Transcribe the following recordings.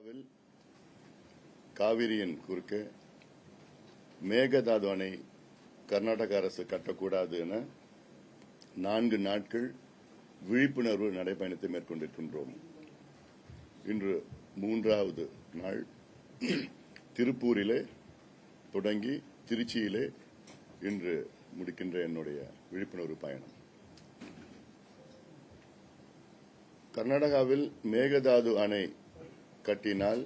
கர்நாடகாவில் காவிரியின் குறுக்கே மேகதாது அணை கர்நாடக அரசு கட்டக்கூடாது என 4 நாட்கள் விழிப்புணர்வு நடைபயணத்தை மேற்கொண்டிருக்கின்றோம். இன்று 3வது நாள் திருப்பூரிலே தொடங்கி திருச்சியிலே இன்று முடிக்கின்ற என்னுடைய விழிப்புணர்வு பயணம். கர்நாடகாவில் மேகதாது அணை கட்டினால்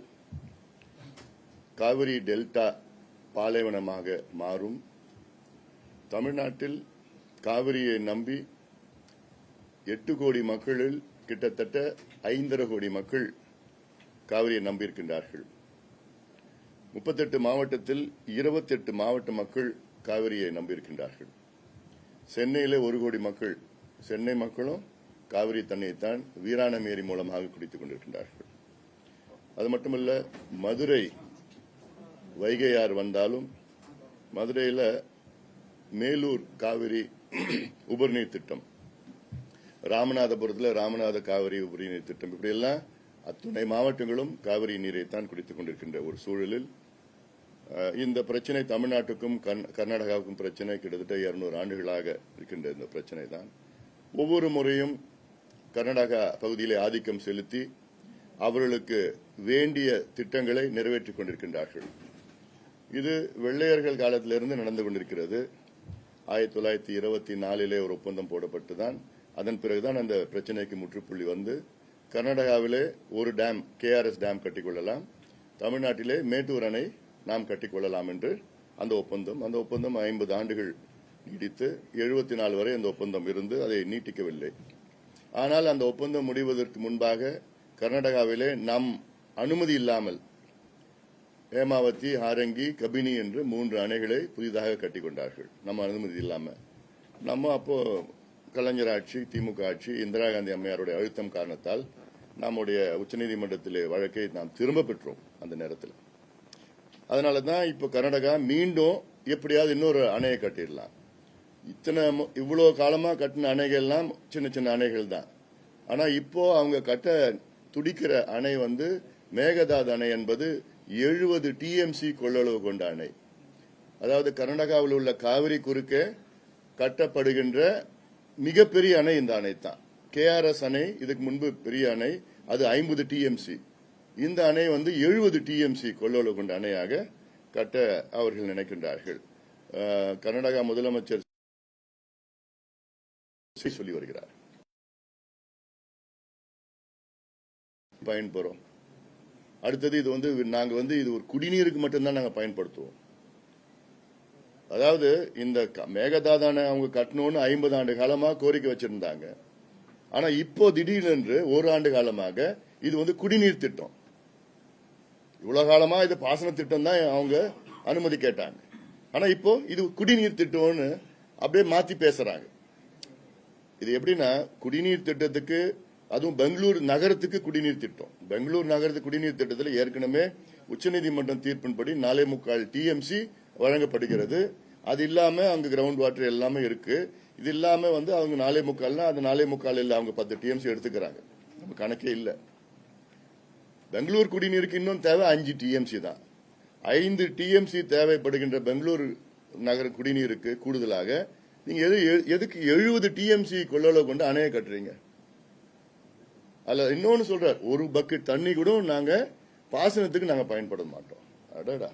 காவிரி டெல்டா பாலைவனமாக மாறும். தமிழ்நாட்டில் காவிரியை நம்பி 8 கோடி மக்களில் கிட்டத்தட்ட 5.5 கோடி மக்கள் காவிரியை நம்பியிருக்கின்றார்கள். 38 மாவட்டத்தில் 28 மாவட்ட மக்கள் காவிரியை நம்பியிருக்கின்றார்கள். சென்னையிலே 1 கோடி மக்கள், சென்னை மக்களும் காவிரி தண்ணியைத்தான் வீராணமேரி மூலமாக குடித்துக் கொண்டிருக்கின்றார்கள். அது மட்டுமல்ல, மதுரை வைகையார் வந்தாலும் மதுரையில் மேலூர் காவிரி உபரிநீர் திட்டம், ராமநாதபுரத்தில் ராமநாத காவிரி உபரிநீர் திட்டம், இப்படியெல்லாம் அத்துணை மாவட்டங்களும் காவிரி நீரைத்தான் குடித்துக் கொண்டிருக்கின்ற ஒரு சூழலில் இந்த பிரச்சனை தமிழ்நாட்டுக்கும் கர்நாடகாவுக்கும் பிரச்சனை கிட்டத்தட்ட 200 ஆண்டுகளாக இருக்கின்ற இந்த பிரச்சனை தான். ஒவ்வொரு முறையும் கர்நாடகா பகுதியிலே ஆதிக்கம் செலுத்தி அவர்களுக்கு வேண்டிய திட்டங்களை நிறைவேற்றிக் கொண்டிருக்கின்றார்கள். இது வெள்ளையர்கள் காலத்திலிருந்து நடந்து கொண்டிருக்கிறது. 1924 ஒரு ஒப்பந்தம் போடப்பட்டுதான் அதன் பிறகுதான் அந்த பிரச்சனைக்கு முற்றுப்புள்ளி வந்து கர்நாடகாவிலே ஒரு டேம், KRS டேம் கட்டிக்கொள்ளலாம், தமிழ்நாட்டிலே மேட்டூர் அணை நாம் கட்டிக்கொள்ளலாம் என்று அந்த ஒப்பந்தம் 50 ஆண்டுகள் நீடித்து 74 வரை அந்த ஒப்பந்தம் இருந்து அதை நீட்டிக்கவில்லை. ஆனால் அந்த ஒப்பந்தம் முடிவதற்கு முன்பாக கர்நாடகாவிலே நம் அனுமதி இல்லாமல் ஹேமாவதி, ஹாரங்கி, கபினி என்று 3 அணைகளை புதிதாக கட்டிக்கொண்டார்கள். நம்ம அனுமதி இல்லாமல். நம்ம அப்போ கலைஞர் ஆட்சி, திமுக ஆட்சி, இந்திரா காந்தி அம்மையாருடைய அழுத்தம் காரணத்தால் நம்முடைய உச்சநீதிமன்றத்திலே வழக்கை நாம் திரும்ப பெற்றோம் அந்த நேரத்தில். அதனால தான் இப்போ கர்நாடகா மீண்டும் எப்படியாவது இன்னொரு அணையை கட்டிடலாம். இவ்வளவு காலமா கட்டின அணைகள் எல்லாம் சின்ன சின்ன அணைகள் தான். ஆனா இப்போ அவங்க கட்ட துடிக்கிற அணை வந்து மேகதாது அணை என்பது 70 TMC கொள்ளளவு கொண்ட அணை. அதாவது கர்நாடகாவில் உள்ள காவிரி குறுக்கே கட்டப்படுகின்ற மிகப்பெரிய அணை இந்த அணை தான். KRS அணை இதுக்கு முன்பு பெரிய அணை, அது 50 TMC. இந்த அணை வந்து 70 TMC கொள்ளளவு கொண்ட அணையாக கட்ட அவர்கள் நினைக்கின்றார்கள். கர்நாடகா முதலமைச்சர் சொல்லி வருகிறார். பயன்பெறும். அடுத்தது இது வந்து நாங்க வந்து இது ஒரு குடிநீருக்கு மட்டும்தான் நாங்க பயன்படுத்துவோம். அதாவது இந்த மேகதாதான அவங்க கட்டணும்னு 50 ஆண்டு காலமா கோரிக்கை வச்சிருந்தாங்க. ஆனா இப்போ திடீரென்று 1 ஆண்டு காலமாக இது வந்து குடிநீர் திட்டம். இவ்வளவு காலமா இது பாசன திட்டம் தான் அவங்க அனுமதி கேட்டாங்க. ஆனா இப்போ இது குடிநீர் திட்டம்னு அப்படியே மாத்தி பேசுறாங்க. இது எப்படின்னா, குடிநீர் திட்டத்துக்கு, அதுவும் பெங்களூர் நகரத்துக்கு குடிநீர் திட்டம். பெங்களூர் நகரத்துக்கு குடிநீர் திட்டத்தில் ஏற்கனவே உச்சநீதிமன்றம் தீர்ப்பின்படி 4.25 TMC வழங்கப்படுகிறது. அது இல்லாம அங்க கிரவுண்ட் வாட்டர் எல்லாமே இருக்கு. இது இல்லாம வந்து அவங்க 4.25 அது 4.25 இல்ல, அவங்க 10 TMC எடுத்துக்கிறாங்க. நம்ம கணக்கே இல்ல. பெங்களூர் குடிநீருக்கு இன்னும் தேவை 5 TMC தான். 5 TMC தேவைப்படுகின்ற பெங்களூர் நகர குடிநீருக்கு கூடுதலாக நீங்க எதுக்கு 70 TMC கொள்ளளவு கொண்டு அணையை கட்டுறீங்க? அல்ல, இன்னொன்னு சொல்றார், ஒரு பக்கெட் தண்ணி கூட நாங்க பாசனத்துக்கு நாங்க பயன்பட மாட்டோம். அடடா,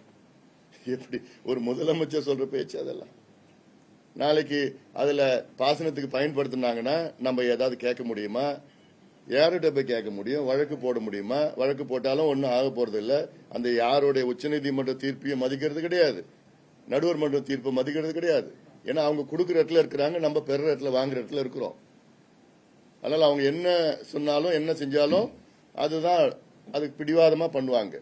எப்படி ஒரு முதலமைச்சர் சொல்ற பேச்சு அதெல்லாம்? நாளைக்கு அதுல பாசனத்துக்கு பயன்படுத்தினாங்கன்னா நம்ம ஏதாவது கேட்க முடியுமா? யார்கிட்ட போய் கேட்க முடியும்? வழக்கு போட முடியுமா? வழக்கு போட்டாலும் ஒன்னும் ஆக போறது இல்ல. அந்த யாருடைய உச்சநீதிமன்ற தீர்ப்பையும் மதிக்கிறது கிடையாது, நடுவர் மன்ற தீர்ப்பை மதிக்கிறது கிடையாது. ஏன்னா அவங்க கொடுக்குற இடத்துல இருக்கிறாங்க, நம்ம பெற இடத்துல வாங்குற இடத்துல இருக்கிறோம். அதனால அவங்க என்ன சொன்னாலும் என்ன செஞ்சாலும் அதுதான் அதுக்கு பிடிவாதமா பண்ணுவாங்க.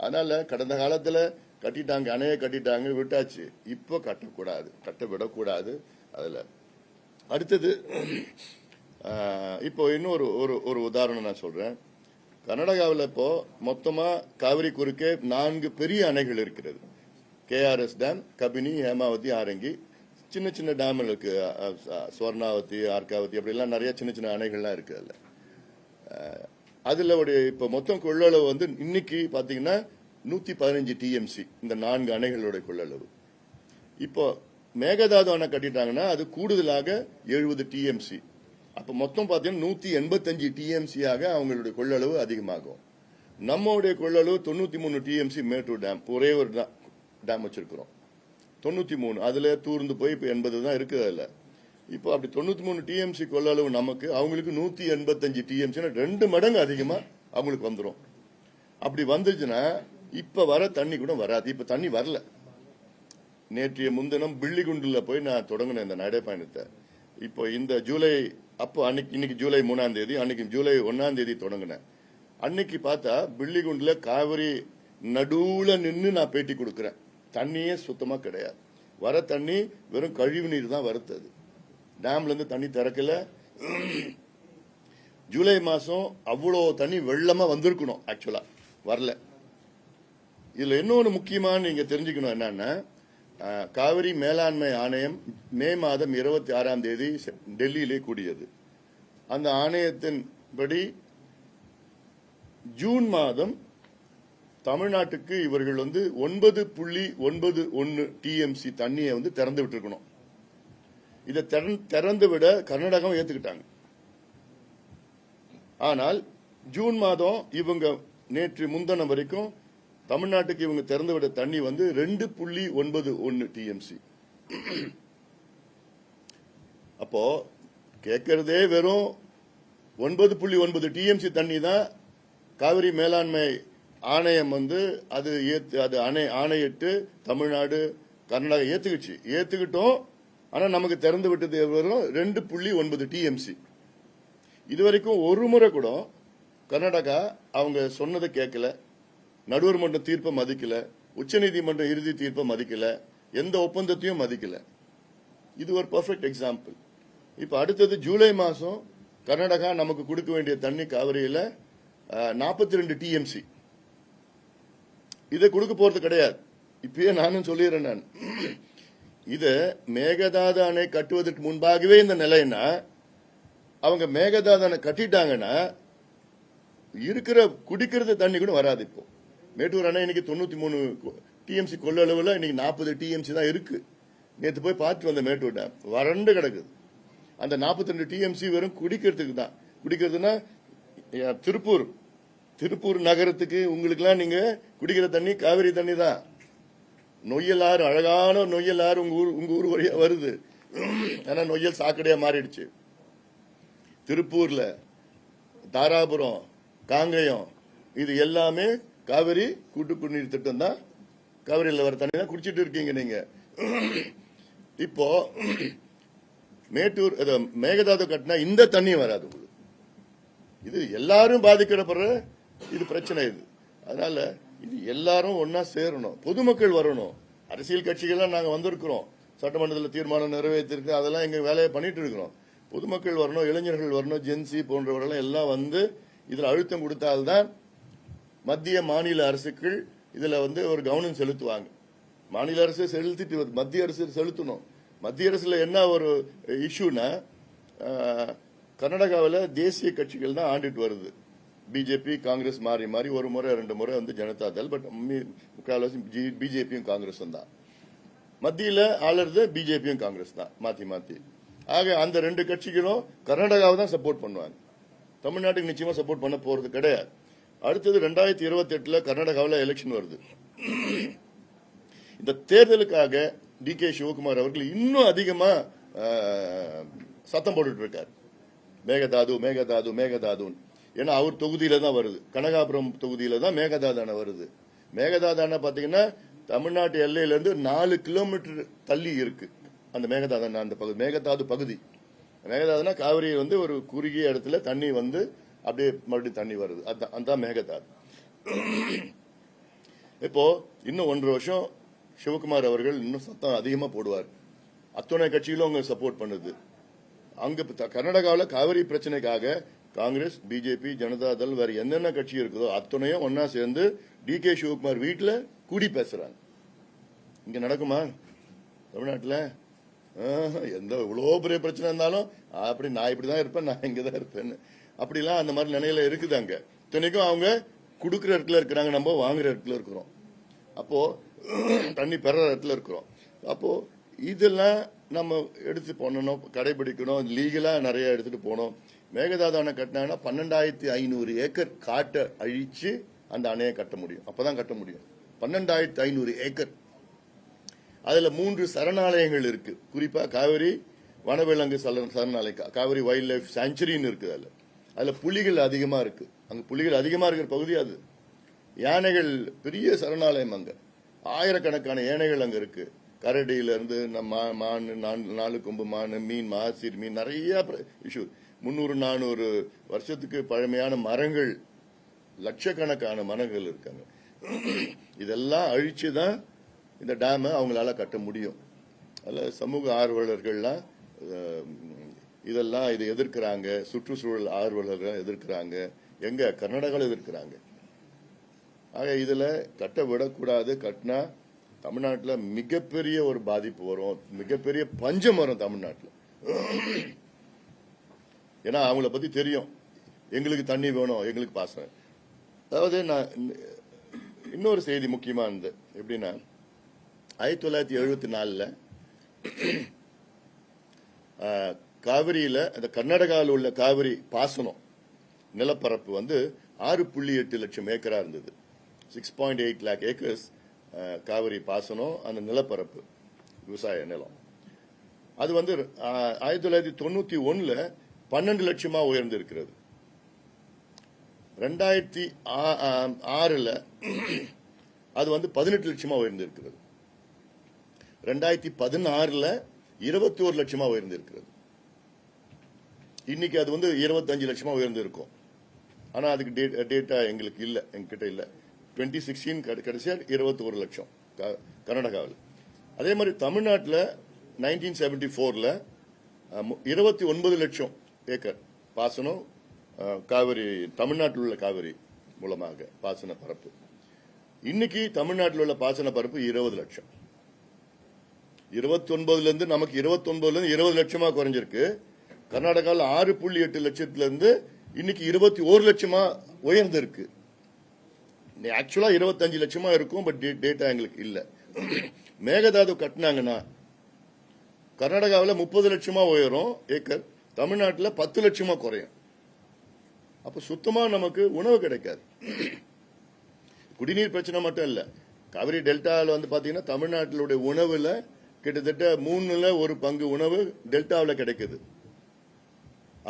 அதனால கடந்த காலத்துல கட்டிட்டாங்க, அணையை கட்டிட்டாங்க, விட்டாச்சு. இப்போ கட்டக்கூடாது, கட்ட விடக்கூடாது. அதுல அடுத்தது இப்போ இன்னொரு ஒரு உதாரணம் நான் சொல்றேன். கர்நாடகாவில் இப்போ மொத்தமா காவிரி குறுக்கே 4 பெரிய அணைகள் இருக்கிறது. KRS டேம், கபினி, ஹேமாவதி, ஆரங்கி, சின்ன சின்ன டேம் இருக்கு, ஸ்வர்ணாவதி, ஆர்காவதி, அப்படி எல்லாம் நிறைய சின்ன சின்ன அணைகள்லாம் இருக்கு. அதுல அதுல இப்ப மொத்தம் கொள்ளளவு வந்து இன்னைக்கு பாத்தீங்கன்னா 115 டிஎம்சி இந்த 4 அணைகளோட கொள்ளளவு. இப்போ மேகதாது அணை கட்டிட்டாங்கன்னா அது கூடுதலாக 70 டிஎம்சி. அப்ப மொத்தம் பாத்தீங்கன்னா 185 டிஎம்சியாக அவங்களுடைய கொள்ளளவு அதிகமாகும். நம்மளுடைய கொள்ளளவு 93 டிஎம்சி மேட்டூர் டேம், ஒரே ஒரு டேம் வச்சிருக்கிறோம் 93. அதுல தூர்ந்து போய் இப்ப 80 தான் இருக்குது அதுல. இப்போ அப்படி 93 டிஎம்சி கொள்ளளவு நமக்கு, அவங்களுக்கு 185 டிஎம்சி, 2 மடங்கு அதிகமா அவங்களுக்கு வந்துடும். அப்படி வந்துச்சுன்னா இப்ப வர தண்ணி கூட வராது. இப்ப தண்ணி வரல. நேற்றைய முன்தினம் பிள்ளிகுண்டுல போய் நான் தொடங்கினேன் இந்த நடைப்பயணத்தை. இப்போ இந்த ஜூலை அப்போ இன்னைக்கு ஜூலை 3ஆம் தேதி, அன்னைக்கு ஜூலை 1ஆம் தேதி தொடங்கினேன். அன்னைக்கு பார்த்தா பிள்ளிகுண்டுல காவிரி நடுவுல நின்று நான் பேட்டி கொடுக்கிறேன். தண்ணியே சுத்தமா கிடையாது. வர தண்ணி வெறும் கழிவு நீர் தான் வருது. டேம்ல இருந்து தண்ணி திறக்கல. ஜூலை மாசம் அவ்வளோ தண்ணி வெள்ளமா வந்திருக்கணும், ஆக்சுவலா வரல. இதுல இன்னொன்னு முக்கியமான நீங்க தெரிஞ்சுக்கணும் என்னன்னா, காவிரி மேலாண்மை ஆணையம் மே மாதம் 26ஆம் தேதி டெல்லியிலே கூடியது. அந்த ஆணையத்தின் படி ஜூன் மாதம் தமிழ்நாட்டுக்கு இவர்கள் 9.91 டிஎம்சி தண்ணியை திறந்து விட்டுருக்கணும். இதை திறந்து விட கர்நாடகம் ஏத்துக்கிட்டாங்க. ஆனால் ஜூன் மாதம் இவங்க நேற்று முன்தினம் வரைக்கும் தமிழ்நாட்டுக்கு இவங்க திறந்து விட தண்ணி 2.91 டிஎம்சி. அப்போ கேட்கறதே வெறும் 9.9 டிஎம்சி தண்ணி தான். காவிரி மேலாண்மை ஆணையம் அது ஆணையிட்டு தமிழ்நாடு கர்நாடகா ஏத்துக்கிட்டோம். ஆனா நமக்கு திறந்து விட்டது வெறும் 2.9 டிஎம்சி. இதுவரைக்கும் ஒரு முறை கூட கர்நாடகா அவங்க சொன்னதை கேட்கல, நடுவர் மன்றம் தீர்ப்பை மதிக்கல, உச்சநீதிமன்றம் இறுதி தீர்ப்பை மதிக்கல, எந்த ஒப்பந்தத்தையும் மதிக்கல. இது ஒரு பெர்ஃபெக்ட் எக்ஸாம்பிள். இப்ப அடுத்தது ஜூலை மாசம் கர்நாடகா நமக்கு கொடுக்க வேண்டிய தண்ணி காவிரியில 42 டிஎம்சி. இதை கொடுக்க போறது கிடையாது. இப்பயே நானும் சொல்லிடுறேன். நான் இத மேகதாது அணை கட்டுவதற்கு முன்பாகவே இந்த நிலைன்னா, அவங்க மேகதாது அணை கட்டிட்டாங்கன்னா இருக்கிற குடிக்கிறது தண்ணி கூட வராது. இப்போ மேட்டூர் அணை இன்னைக்கு 93 டிஎம்சி கொள்ளளவுல இன்னைக்கு 40 டிஎம்சி தான் இருக்கு. நேற்று போய் பார்த்து வந்த மேட்டூர் டேம் வறண்டு கிடக்குது. அந்த 42 டிஎம்சி வெறும் குடிக்கிறதுக்கு தான். குடிக்கிறதுனா திருப்பூர் நகரத்துக்கு உங்களுக்கு எல்லாம் நீங்க குடிக்கிற தண்ணி காவிரி தண்ணி தான். நொய்யல் ஆறு, அழகான நொய்யல் ஆறு உங்க ஊர் வழியா வருது. ஆனா நொய்யல் சாக்கடையா மாறிடுச்சு. திருப்பூர்ல, தாராபுரம், காங்கயம் இது எல்லாமே காவிரி கூட்டு குடிநீர் திட்டம் தான். காவிரியில் வர தண்ணி தான் குடிச்சிட்டு இருக்கீங்க நீங்க. இப்போ மேட்டூர் மேகதாது கட்டினா இந்த தண்ணி வராது. இது எல்லாரும் பாதிக்கப்படுற இது பிரச்சனை. இது அதனால இது எல்லாரும் ஒன்னா சேரணும், பொதுமக்கள் வரணும். அரசியல் கட்சிகள்லாம் நாங்க வந்திருக்கிறோம், சட்டமன்றத்தில் தீர்மானம் நிறைவேற்றிருக்கு, அதெல்லாம் எங்க வேலையை பண்ணிட்டு இருக்கிறோம். பொதுமக்கள் வரணும், இளைஞர்கள் வரணும், ஜென்சி போன்றவர்கள் எல்லாம் இதுல அழுத்தம் கொடுத்தால்தான் மத்திய மாநில அரசுகள் இதுல ஒரு கவனம் செலுத்துவாங்க. மாநில அரசு செலுத்திட்டு மத்திய அரசு செலுத்தணும். மத்திய அரசுல என்ன ஒரு இஷ்யூனா, கர்நாடகாவில் தேசிய கட்சிகள் தான் ஆண்டுட்டு வருது. பிஜேபி காங்கிரஸ் மாறி மாறி ஒரு முறை 2 முறை ஜனதா தள், பட் முக்கால்வாசி பிஜேபியும் காங்கிரஸும் தான். மத்தியில ஆளுறது பிஜேபியும் காங்கிரஸ் தான் மாத்தி மாத்தி. ஆக அந்த 2 கட்சிகளும் கர்நாடகாவை தான் சப்போர்ட் பண்ணுவாங்க. தமிழ்நாட்டுக்கு நிச்சயமா சப்போர்ட் பண்ண போறது கிடையாது. அடுத்தது 2028 கர்நாடகாவில் எலெக்ஷன் வருது. இந்த தேர்தலுக்காக டி.கே. சிவகுமார் அவர்கள் இன்னும் அதிகமா சத்தம் போட்டுட்டு இருக்காரு, மேகதாது மேகதாது மேகதாது. ஏன்னா அவர் தொகுதியில தான் வருது, கனகாபுரம் தொகுதியில தான் மேகதாது அணை வருது. மேகதாது அணை பாத்தீங்கன்னா தமிழ்நாட்டு எல்லையில இருந்து 4 கிலோமீட்டர் தள்ளி இருக்கு அந்த மேகதாது அணை. அந்த பகுதி மேகதாது பகுதி. மேகதாதுனா காவிரி ஒரு குறுகிய இடத்துல தண்ணி அப்படியே மறுபடியும் தண்ணி வருது, அந்த மேகதாது. இப்போ இன்னும் 1.5 வருஷம் சிவகுமார் அவர்கள் இன்னும் சத்தம் அதிகமா போடுவார். அத்தனை கட்சிகளும் அவங்க சப்போர்ட் பண்ணுது. அங்க கர்நாடகாவில் காவிரி பிரச்சனைக்காக காங்கிரஸ், பிஜேபி, ஜனதா தள், வேற என்னென்ன கட்சி இருக்குதோ அத்தனையும் ஒன்னா சேர்ந்து டி.கே. சிவகுமார் வீட்டில் கூடி பேசுறாங்க. இங்க நடக்குமா தமிழ்நாட்டில்? எந்த இவ்வளோ பெரிய பிரச்சனை இருந்தாலும் அப்படி நான் இப்படிதான் இருப்பேன், நான் இங்கதான் இருப்பேன்னு அப்படிலாம் அந்த மாதிரி நிலையில இருக்குது அங்க. இத்தனைக்கும் அவங்க கொடுக்குற இடத்துல இருக்கிறாங்க, நம்ம வாங்குற இடத்துல இருக்கிறோம். அப்போ தண்ணி பெற இடத்துல இருக்கிறோம். அப்போ இதெல்லாம் நம்ம எடுத்து பண்ணணும், கடைபிடிக்கணும், லீகலா நிறைய எடுத்துட்டு போனோம். மேகதாது அணை கட்டினாங்கன்னா 12,500 ஏக்கர் காட்டை அழிச்சு அந்த அணையை கட்ட முடியும். அப்பதான் கட்ட முடியும். 12,500 ஏக்கர். அதுல 3 சரணாலயங்கள் இருக்கு. குறிப்பா காவிரி வனவிலங்கு சரணாலயம், காவிரி வைல்ட் லைஃப் சாங்சுரின்னு இருக்கு. அதுல புலிகள் அதிகமா இருக்கு. அங்க புலிகள் அதிகமா இருக்கிற பகுதி அது. யானைகள் பெரிய சரணாலயம், அங்க ஆயிரக்கணக்கான யானைகள் அங்க இருக்கு. கரடியில இருந்து மான், 4 கொம்பு மான், மீன், மாசிர் மீன், நிறைய இஷ்யூ. 300-400 வருஷத்துக்கு பழமையான மரங்கள், லட்சக்கணக்கான மரங்கள் இருக்காங்க. இதெல்லாம் அழிச்சுதான் இந்த டேமை அவங்களால கட்ட முடியும். அதில் சமூக ஆர்வலர்கள்லாம் இதெல்லாம் இதை எதிர்க்கிறாங்க. சுற்றுச்சூழல் ஆர்வலர்கள் எதிர்க்கிறாங்க. எங்க கர்நாடகாவில் எதிர்க்கிறாங்க. ஆக இதுல கட்ட விடக்கூடாது. கட்டினா தமிழ்நாட்டில் மிகப்பெரிய ஒரு பாதிப்பு வரும், மிகப்பெரிய பஞ்சம் வரும் தமிழ்நாட்டில். ஏன்னா அவங்கள பத்தி தெரியும், எங்களுக்கு தண்ணி வேணும், எங்களுக்கு பாசனம். அதாவது நான் இன்னொரு செய்தி முக்கியமானது எப்படின்னா, 1974 காவிரியில அந்த கர்நாடகாவில் உள்ள காவிரி பாசனம் நிலப்பரப்பு வந்து 6.8 லட்சம் ஏக்கரா இருந்தது. 6.8 lakh ஏக்கர்ஸ் காவிரி பாசனம், அந்த நிலப்பரப்பு விவசாய நிலம். அது வந்து 1991 12 லட்சமா உயர்ந்து இருக்கிறது. 2006 அது வந்து 18 லட்சமா உயர்ந்து இருக்கிறது. 2016 21 லட்சமா உயர்ந்து இருக்கிறது. இன்னைக்கு அது வந்து 25 லட்சமா உயர்ந்து இருக்கும். ஆனா அதுக்கு டேட்டா எங்களுக்கு இல்ல, எங்ககிட்ட இல்ல. 2016 கடைசியா 21 லட்சம் கர்நாடகாவில். அதே மாதிரி தமிழ்நாட்டில் 1974 29 லட்சம் ஏக்கர் பாசனம் காவிரி, தமிழ்நாட்டில் உள்ள காவிரி மூலமாக பாசன பரப்பு. இன்னைக்கு தமிழ்நாட்டில் உள்ள பாசன பரப்பு 20 லட்சம். 29 இருந்து நமக்கு 29 இருந்து 20 லட்சமா குறைஞ்சிருக்கு. கர்நாடகாவில் 6.8 லட்சத்துல இருந்து இன்னைக்கு 21 லட்சமா உயர்ந்திருக்கு. ஆக்சுவலா 25 லட்சமா இருக்கும், பட் டேட்டா எங்களுக்கு இல்ல. மேகதாது கட்டினாங்கன்னா கர்நாடகாவில் 30 லட்சமா உயரும் ஏக்கர், தமிழ்நாட்டில் 10 லட்சமா குறையும். அப்ப சுத்தமா நமக்கு உணவு கிடைக்காது. குடிநீர் பிரச்சனை மட்டும் இல்ல, காவிரி டெல்டாவில் வந்து பாத்தீங்கன்னா தமிழ்நாட்டிலுடைய உணவுல கிட்டத்தட்ட 1/3 பங்கு உணவு டெல்டாவில் கிடைக்குது.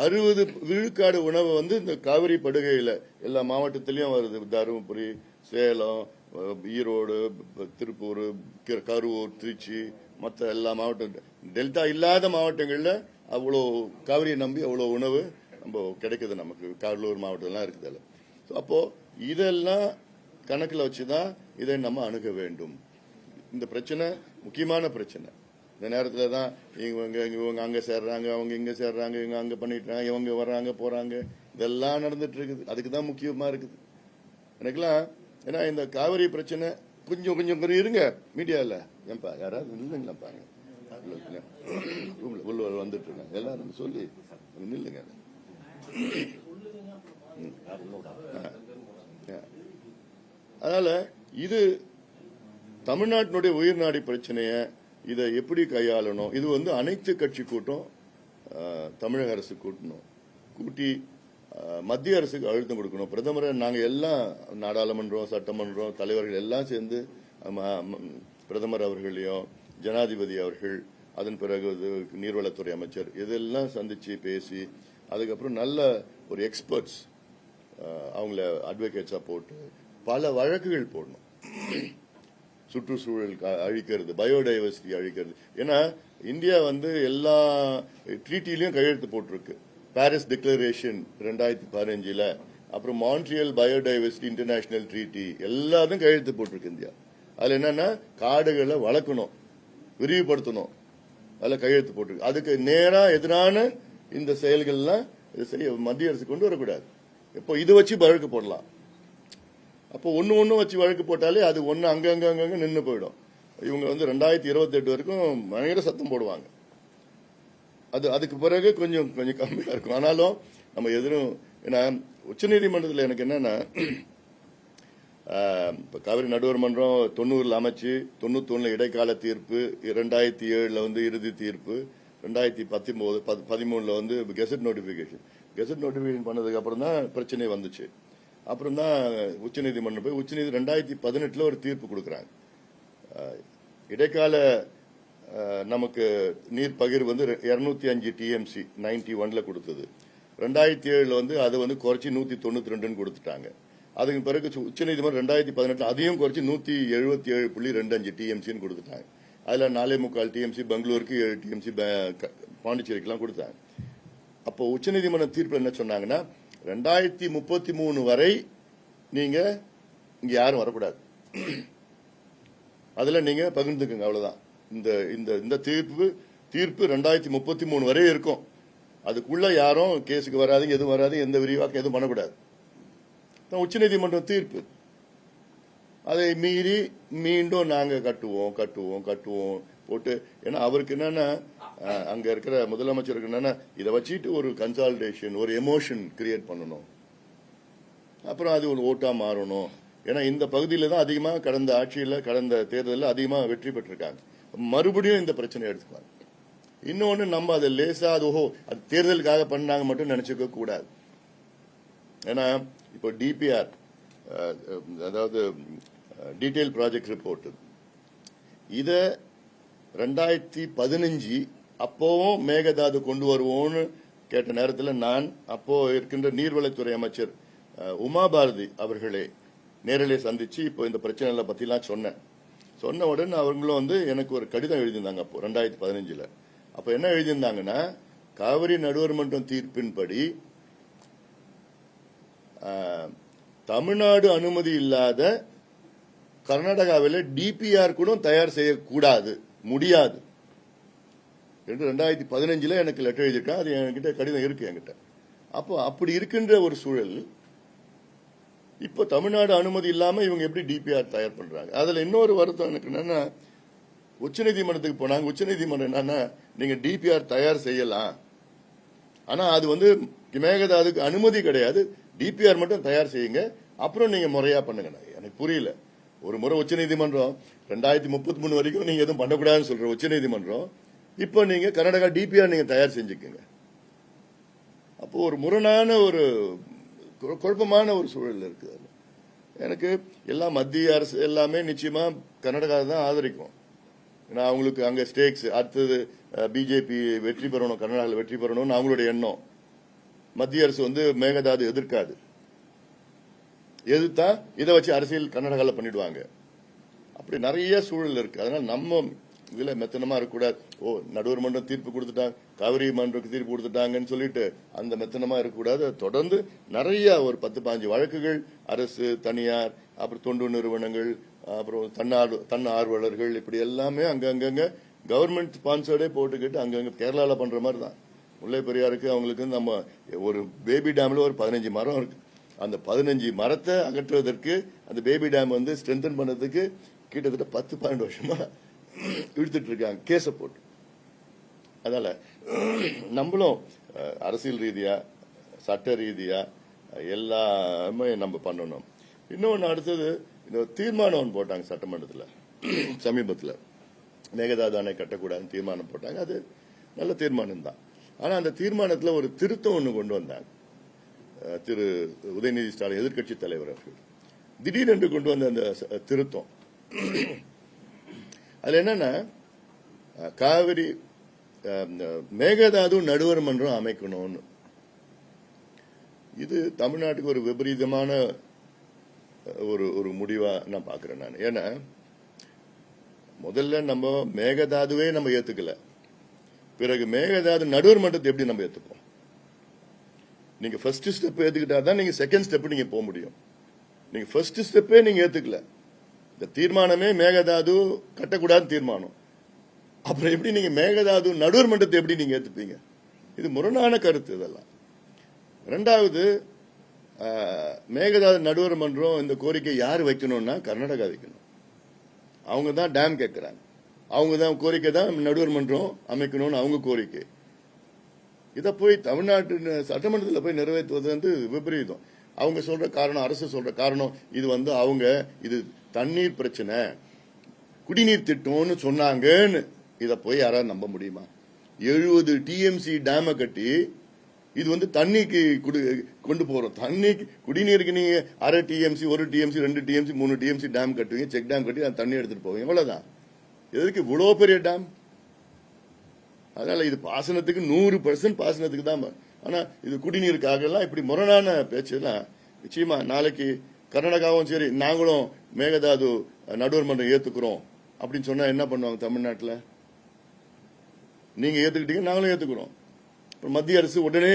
60 விழுக்காடு உணவு வந்து இந்த காவிரி படுகையில எல்லா மாவட்டத்திலயும் வருது. தருமபுரி, சேலம், ஈரோடு, திருப்பூர், கரூர், திருச்சி, மற்ற எல்லா மாவட்டம், டெல்டா இல்லாத மாவட்டங்கள்ல அவ்வளோ காவிரியை நம்பி அவ்வளோ உணவு நம்ம கிடைக்குது. நமக்கு கடலூர் மாவட்டம்லாம் இருக்குது. அப்போ இதெல்லாம் கணக்கில் வச்சுதான் இதை நம்ம அணுக வேண்டும். இந்த பிரச்சனை முக்கியமான பிரச்சனை. இந்த நேரத்தில் தான் இவங்க அங்க சேர்றாங்க, அவங்க இங்க சேர்றாங்க, இவங்க அங்க பண்ணிட்டாங்க, இவங்க வர்றாங்க போறாங்க, இதெல்லாம் நடந்துட்டு இருக்குது. அதுக்கு தான் முக்கியமா இருக்குது எனக்குலாம். ஏன்னா இந்த காவிரி பிரச்சனை கொஞ்சம் இருங்க மீடியாவில், ஏன்பா யாராவது இல்லைங்களா பாருங்க, உள்ள வந்துட்டு இருக்காங்க எல்லாரும் சொல்லி நில்லுங்க. அதனால இது தமிழ்நாட்டினுடைய உயிர்நாடி பிரச்சனைய இதை எப்படி கையாளணும், இது வந்து அனைத்து கட்சி கூட்டம் தமிழக அரசு கூட்டணும், கூட்டி மத்திய அரசுக்கு அழுத்தம் கொடுக்கணும். பிரதமரை நாங்க எல்லாம் நாடாளுமன்றம், சட்டமன்றம் தலைவர்கள் எல்லாம் சேர்ந்து பிரதமர் அவர்களையும் ஜனாதிபதி அவர்கள், அதன் பிறகு நீர்வளத்துறை அமைச்சர் இதெல்லாம் சந்திச்சு பேசி, அதுக்கப்புறம் நல்ல ஒரு எக்ஸ்பர்ட்ஸ் அவங்கள அட்வொகேட்ஸா போட்டு பல வழக்குகள் போடணும். சுற்றுச்சூழல் அழிக்கிறது, பயோடைவர்சிட்டி அழிக்கிறது. ஏன்னா இந்தியா வந்து எல்லா ட்ரீட்டிலையும் கையெழுத்து போட்டிருக்கு. பாரிஸ் டிக்ளரேஷன் 2015, அப்புறம் மான்ட்ரியல் பயோடைவர்சிட்டி இன்டர்நேஷனல் ட்ரீட்டி, எல்லாத்தையும் கையெழுத்து போட்டிருக்கு இந்தியா. அதுல என்னன்னா காடுகளை வளர்க்கணும், விரிவுபடுத்தணும், அதுல கையெழுத்து போட்டிருக்கு. அதுக்கு நேரா எதிரான இந்த செயல்கள்லாம் மத்திய அரசு கொண்டு வரக்கூடாது. இப்போ இது வச்சு வழக்கு போடலாம். அப்போ ஒன்னு வச்சு வழக்கு போட்டாலே அது ஒன்னு அங்கங்க நின்று போயிடும். இவங்க வந்து 2028 வரைக்கும் பயங்கர சத்தம் போடுவாங்க. அதுக்கு பிறகு கொஞ்சம் கம்மியா இருக்கும். ஆனாலும் நம்ம எதிரும் ஏன்னா உச்சநீதிமன்றத்தில் எனக்கு என்னன்னா இப்போ காவிரி நடுவர் மன்றம் 90ல் அமைச்சு 91ல் இடைக்கால தீர்ப்பு 2007ல் வந்து இறுதி தீர்ப்பு 2013ல் வந்து கெசட் நோட்டிபிகேஷன் பண்ணதுக்கு அப்புறம் தான் பிரச்சனை வந்துச்சு. அப்புறம் தான் உச்சநீதிமன்றம் போய் உச்சநீதி 2018ல் ஒரு தீர்ப்பு கொடுக்குறாங்க. இடைக்கால நமக்கு நீர் பகிர்வு வந்து 205 டிஎம்சி 91ல் கொடுத்தது. 2007ல் வந்து அதை வந்து குறைச்சி 192 கொடுத்துட்டாங்க. அதுக்கு பிறகு உச்சநீதிமன்றம் 2018 அதையும் குறைச்சி 177.25 டிஎம்சின்னு கொடுத்துட்டாங்க. அதுல 4.25 டிஎம்சி பெங்களூருக்கு, 7 டிஎம்சி பாண்டிச்சேரிக்கெல்லாம் கொடுத்தாங்க. அப்போ உச்சநீதிமன்ற தீர்ப்பு என்ன சொன்னாங்கன்னா 2033 வரை நீங்க இங்க யாரும் வரக்கூடாது, அதுல நீங்க பகிர்ந்துக்குங்க, அவ்வளவுதான். இந்த இந்த இந்த தீர்ப்பு 2033 வரை இருக்கும். அதுக்குள்ள யாரும் கேஸுக்கு வராது, எதுவும் வராது, எந்த விரிவாக்கம் எதுவும் பண்ணக்கூடாது. உச்சநீதிமன்ற தீர்ப்பு. அதை மீறி மீண்டும் நாங்க கட்டுவோம் போட்டு, ஏன்னா அவருக்கு என்னன்னா அங்க இருக்கிற முதலமைச்சருக்கு என்னன்னா இதை வச்சுட்டு ஒரு கன்சால்டேஷன், ஒரு எமோஷன் கிரியேட் பண்ணணும், அப்புறம் அது ஒரு ஓட்டா மாறணும். ஏன்னா இந்த பகுதியில தான் அதிகமா கடந்த ஆட்சியில கடந்த தேர்தலில் அதிகமா வெற்றி பெற்றிருக்காங்க. மறுபடியும் இந்த பிரச்சனை எடுத்துக்குவாங்க. இன்னொன்னு நம்ம அதை லேசா அது தேர்தலுக்காக பண்ணாங்க மட்டும் நினைச்சுக்க கூடாது. ஏன்னா இப்போ டிபிஆர், அதாவது டீடைல் ப்ராஜெக்ட் ரிப்போர்ட், இத 2015 அப்போவும் மேகதாது கொண்டு வருவோம்னு கேட்ட நேரத்தில் நான் அப்போ இருக்கின்ற நீர்வளத்துறை அமைச்சர் உமா பாரதி அவர்களே நேரிலே சந்திச்சு இப்போ இந்த பிரச்சனைகளை பத்திலாம் சொன்ன உடனே அவங்களும் வந்து எனக்கு ஒரு கடிதம் எழுதியிருந்தாங்க. அப்போ 2015ல் அப்ப என்ன எழுதியிருந்தாங்கன்னா, காவிரி நடுவர் மன்றம் தீர்ப்பின்படி தமிழ்நாடு அனுமதி இல்லாத கர்நாடகாவில் டிபிஆர் கூட தயார் செய்யக்கூடாது, முடியாது என்று 2015ல் எனக்கு லெட்டர் எழுதியிருக்கேன். அது என்கிட்ட கடிதம் இருக்கு என்கிட்ட. அப்போ அப்படி இருக்கின்ற ஒரு சூழல் இப்போ தமிழ்நாடு அனுமதி இல்லாம இவங்க எப்படி டிபிஆர் தயார் பண்றாங்க? அதுல இன்னொரு வருத்தம் எனக்கு என்னன்னா, உச்சநீதிமன்றத்துக்கு போனாங்க. உச்சநீதிமன்றம் என்னன்னா, நீங்க டிபிஆர் தயார் செய்யலாம், ஆனா அது வந்து மேகதாதுக்கு அனுமதி கிடையாது, டிபிஆர் மட்டும் தயார் செய்யுங்க, அப்புறம் நீங்க முறையா பண்ணுங்க. எனக்கு புரியல. ஒரு முறை உச்சநீதிமன்றம் 2033 வரைக்கும் நீங்க எதுவும் பண்ணக்கூடாதுன்னு சொல்ற உச்சநீதிமன்றம் இப்போ நீங்க கர்நாடகா டிபிஆர் நீங்க தயார் செஞ்சுக்கங்க. அப்போ ஒரு முரணான ஒரு குழப்பமான ஒரு சூழல் இருக்குது. எனக்கு எல்லாம் மத்திய அரசு எல்லாமே நிச்சயமா கர்நாடகா தான் ஆதரிக்கும். ஏன்னா அவங்களுக்கு அங்க ஸ்டேக்ஸ், அடுத்தது பிஜேபி வெற்றி பெறணும், கர்நாடகாவில் வெற்றி பெறணும்னு அவங்களுடைய எண்ணம். மத்திய அரசு வந்து மேகதாது எதிர்க்காது, எதிர்த்தா இதை வச்சு அரசியல் கர்நாடகாவில் பண்ணிடுவாங்க. அப்படி நிறைய சூழல் இருக்கு. அதனால நம்ம இதுல மெத்தனமா இருக்கக்கூடாது. நடுவர் மன்றம் தீர்ப்பு கொடுத்துட்டாங்க, காவிரி மன்றத்துக்கு தீர்ப்பு கொடுத்துட்டாங்கன்னு சொல்லிட்டு அந்த மெத்தனமா இருக்கக்கூடாது. தொடர்ந்து நிறைய ஒரு 10-15 வழக்குகள் அரசு, தனியார், அப்புறம் தொண்டு நிறுவனங்கள், அப்புறம் தன்னார்வலர்கள், இப்படி எல்லாமே அங்கங்க கவர்மெண்ட் ஸ்பான்சர்டே போட்டுக்கிட்டு அங்கங்க கேரளால பண்ற மாதிரி தான். முல்லை பெரியாருக்கு அவங்களுக்கு நம்ம ஒரு பேபி டேம்ல ஒரு 15 மரம் இருக்கு. அந்த 15 மரத்தை அகற்றுவதற்கு அந்த பேபி டேம் வந்து ஸ்ட்ரென்தன் பண்ணதுக்கு கிட்டத்தட்ட 10-12 வருஷமா இழுத்துட்டு இருக்காங்க கேஸ போட்டு. அதனால நம்மளும் அரசியல் ரீதியா, சட்ட ரீதியா எல்லாமே நம்ம பண்ணணும். இன்னொன்னு அடுத்தது இந்த தீர்மானம் போட்டாங்க சட்டமன்றத்தில் சமீபத்தில், மேகதாது அணை கட்டக்கூடாதுன்னு தீர்மானம் போட்டாங்க. அது நல்ல தீர்மானம் தான். ஆனா அந்த தீர்மானத்தில் ஒரு திருத்தம் ஒன்று கொண்டு வந்தாங்க திரு உதயநிதி ஸ்டாலின் எதிர்க்கட்சி தலைவர் அவர்கள். திடீரென்று கொண்டு வந்த அந்த திருத்தம் அதுல என்னன்னா, காவிரி மேகதாது நடுவர் மன்றம் அமைக்கணும்னு. இது தமிழ்நாட்டுக்கு ஒரு விபரீதமான ஒரு முடிவா நான் பாக்குறேன் நான். ஏன்னா முதல்ல நம்ம மேகதாதுவே நம்ம ஏத்துக்கல, பிறகு மேகதாது நடுவர் மன்றத்தை எப்படி நம்ம ஏத்துப்போம்? நீங்க ஃபர்ஸ்ட் ஸ்டெப் ஏத்துக்கிட்டாதான் நீங்க செகண்ட் ஸ்டெப் நீங்க போக முடியும். நீங்க ஃபர்ஸ்ட் ஸ்டெப்பே நீங்க ஏத்துக்கல, இந்த தீர்மானமே மேகதாது கட்டக்கூடாது தீர்மானம், அப்புறம் எப்படி நீங்க மேகதாது நடுவர் மன்றத்தை எப்படி நீங்க ஏத்துப்பீங்க? இது முரணான கருத்து. இதெல்லாம் இரண்டாவது, மேகதாது நடுவர் மன்றம் இந்த கோரிக்கை யார் வைக்கணும்னா கர்நாடகா வைக்கணும். அவங்க தான் டேம் கேட்கிறாங்க, அவங்க தான் கோரிக்கை தான் நடுவர் மன்றம் அமைக்கணும்னு அவங்க கோரிக்கை. இதை போய் தமிழ்நாட்டு சட்டமன்றத்தில் போய் நிறைவேற்றுவது வந்து விபரீதம். அவங்க சொல்ற காரணம், அரசு சொல்ற காரணம், இது வந்து அவங்க இது தண்ணீர் பிரச்சனை, குடிநீர் திட்டம்னு சொன்னாங்கன்னு. இதை போய் யாராவது நம்ப முடியுமா? 70 டிஎம்சி டேமை கட்டி இது வந்து தண்ணிக்கு கொண்டு போறோம். தண்ணிக்கு குடிநீருக்கு நீங்க 1/2 TMC, 1 TMC, 2 TMC, 3 TMC dam கட்டுவீங்க, செக் டேம் கட்டி அந்த தண்ணி எடுத்துட்டு போவீங்க. எவ்வளவுதான். எதுக்கு இவ்வளவு பெரிய டேம்? அதனால இது பாசனத்துக்கு 100% பாசனத்துக்கு தான். ஆனா இது குடிநீருக்காக எல்லாம் இப்படி முரணான பேச்செல்லாம் நிச்சயமா நாளைக்கு கர்நாடகாவும் சரி நாங்களும் மேகதாது நடுவர் மன்றம் ஏத்துக்கிறோம் அப்படின்னு சொன்னா என்ன பண்ணுவாங்க தமிழ்நாட்டில்? நீங்க ஏத்துக்கிட்டீங்க, நாங்களும் ஏத்துக்கிறோம். மத்திய அரசு உடனே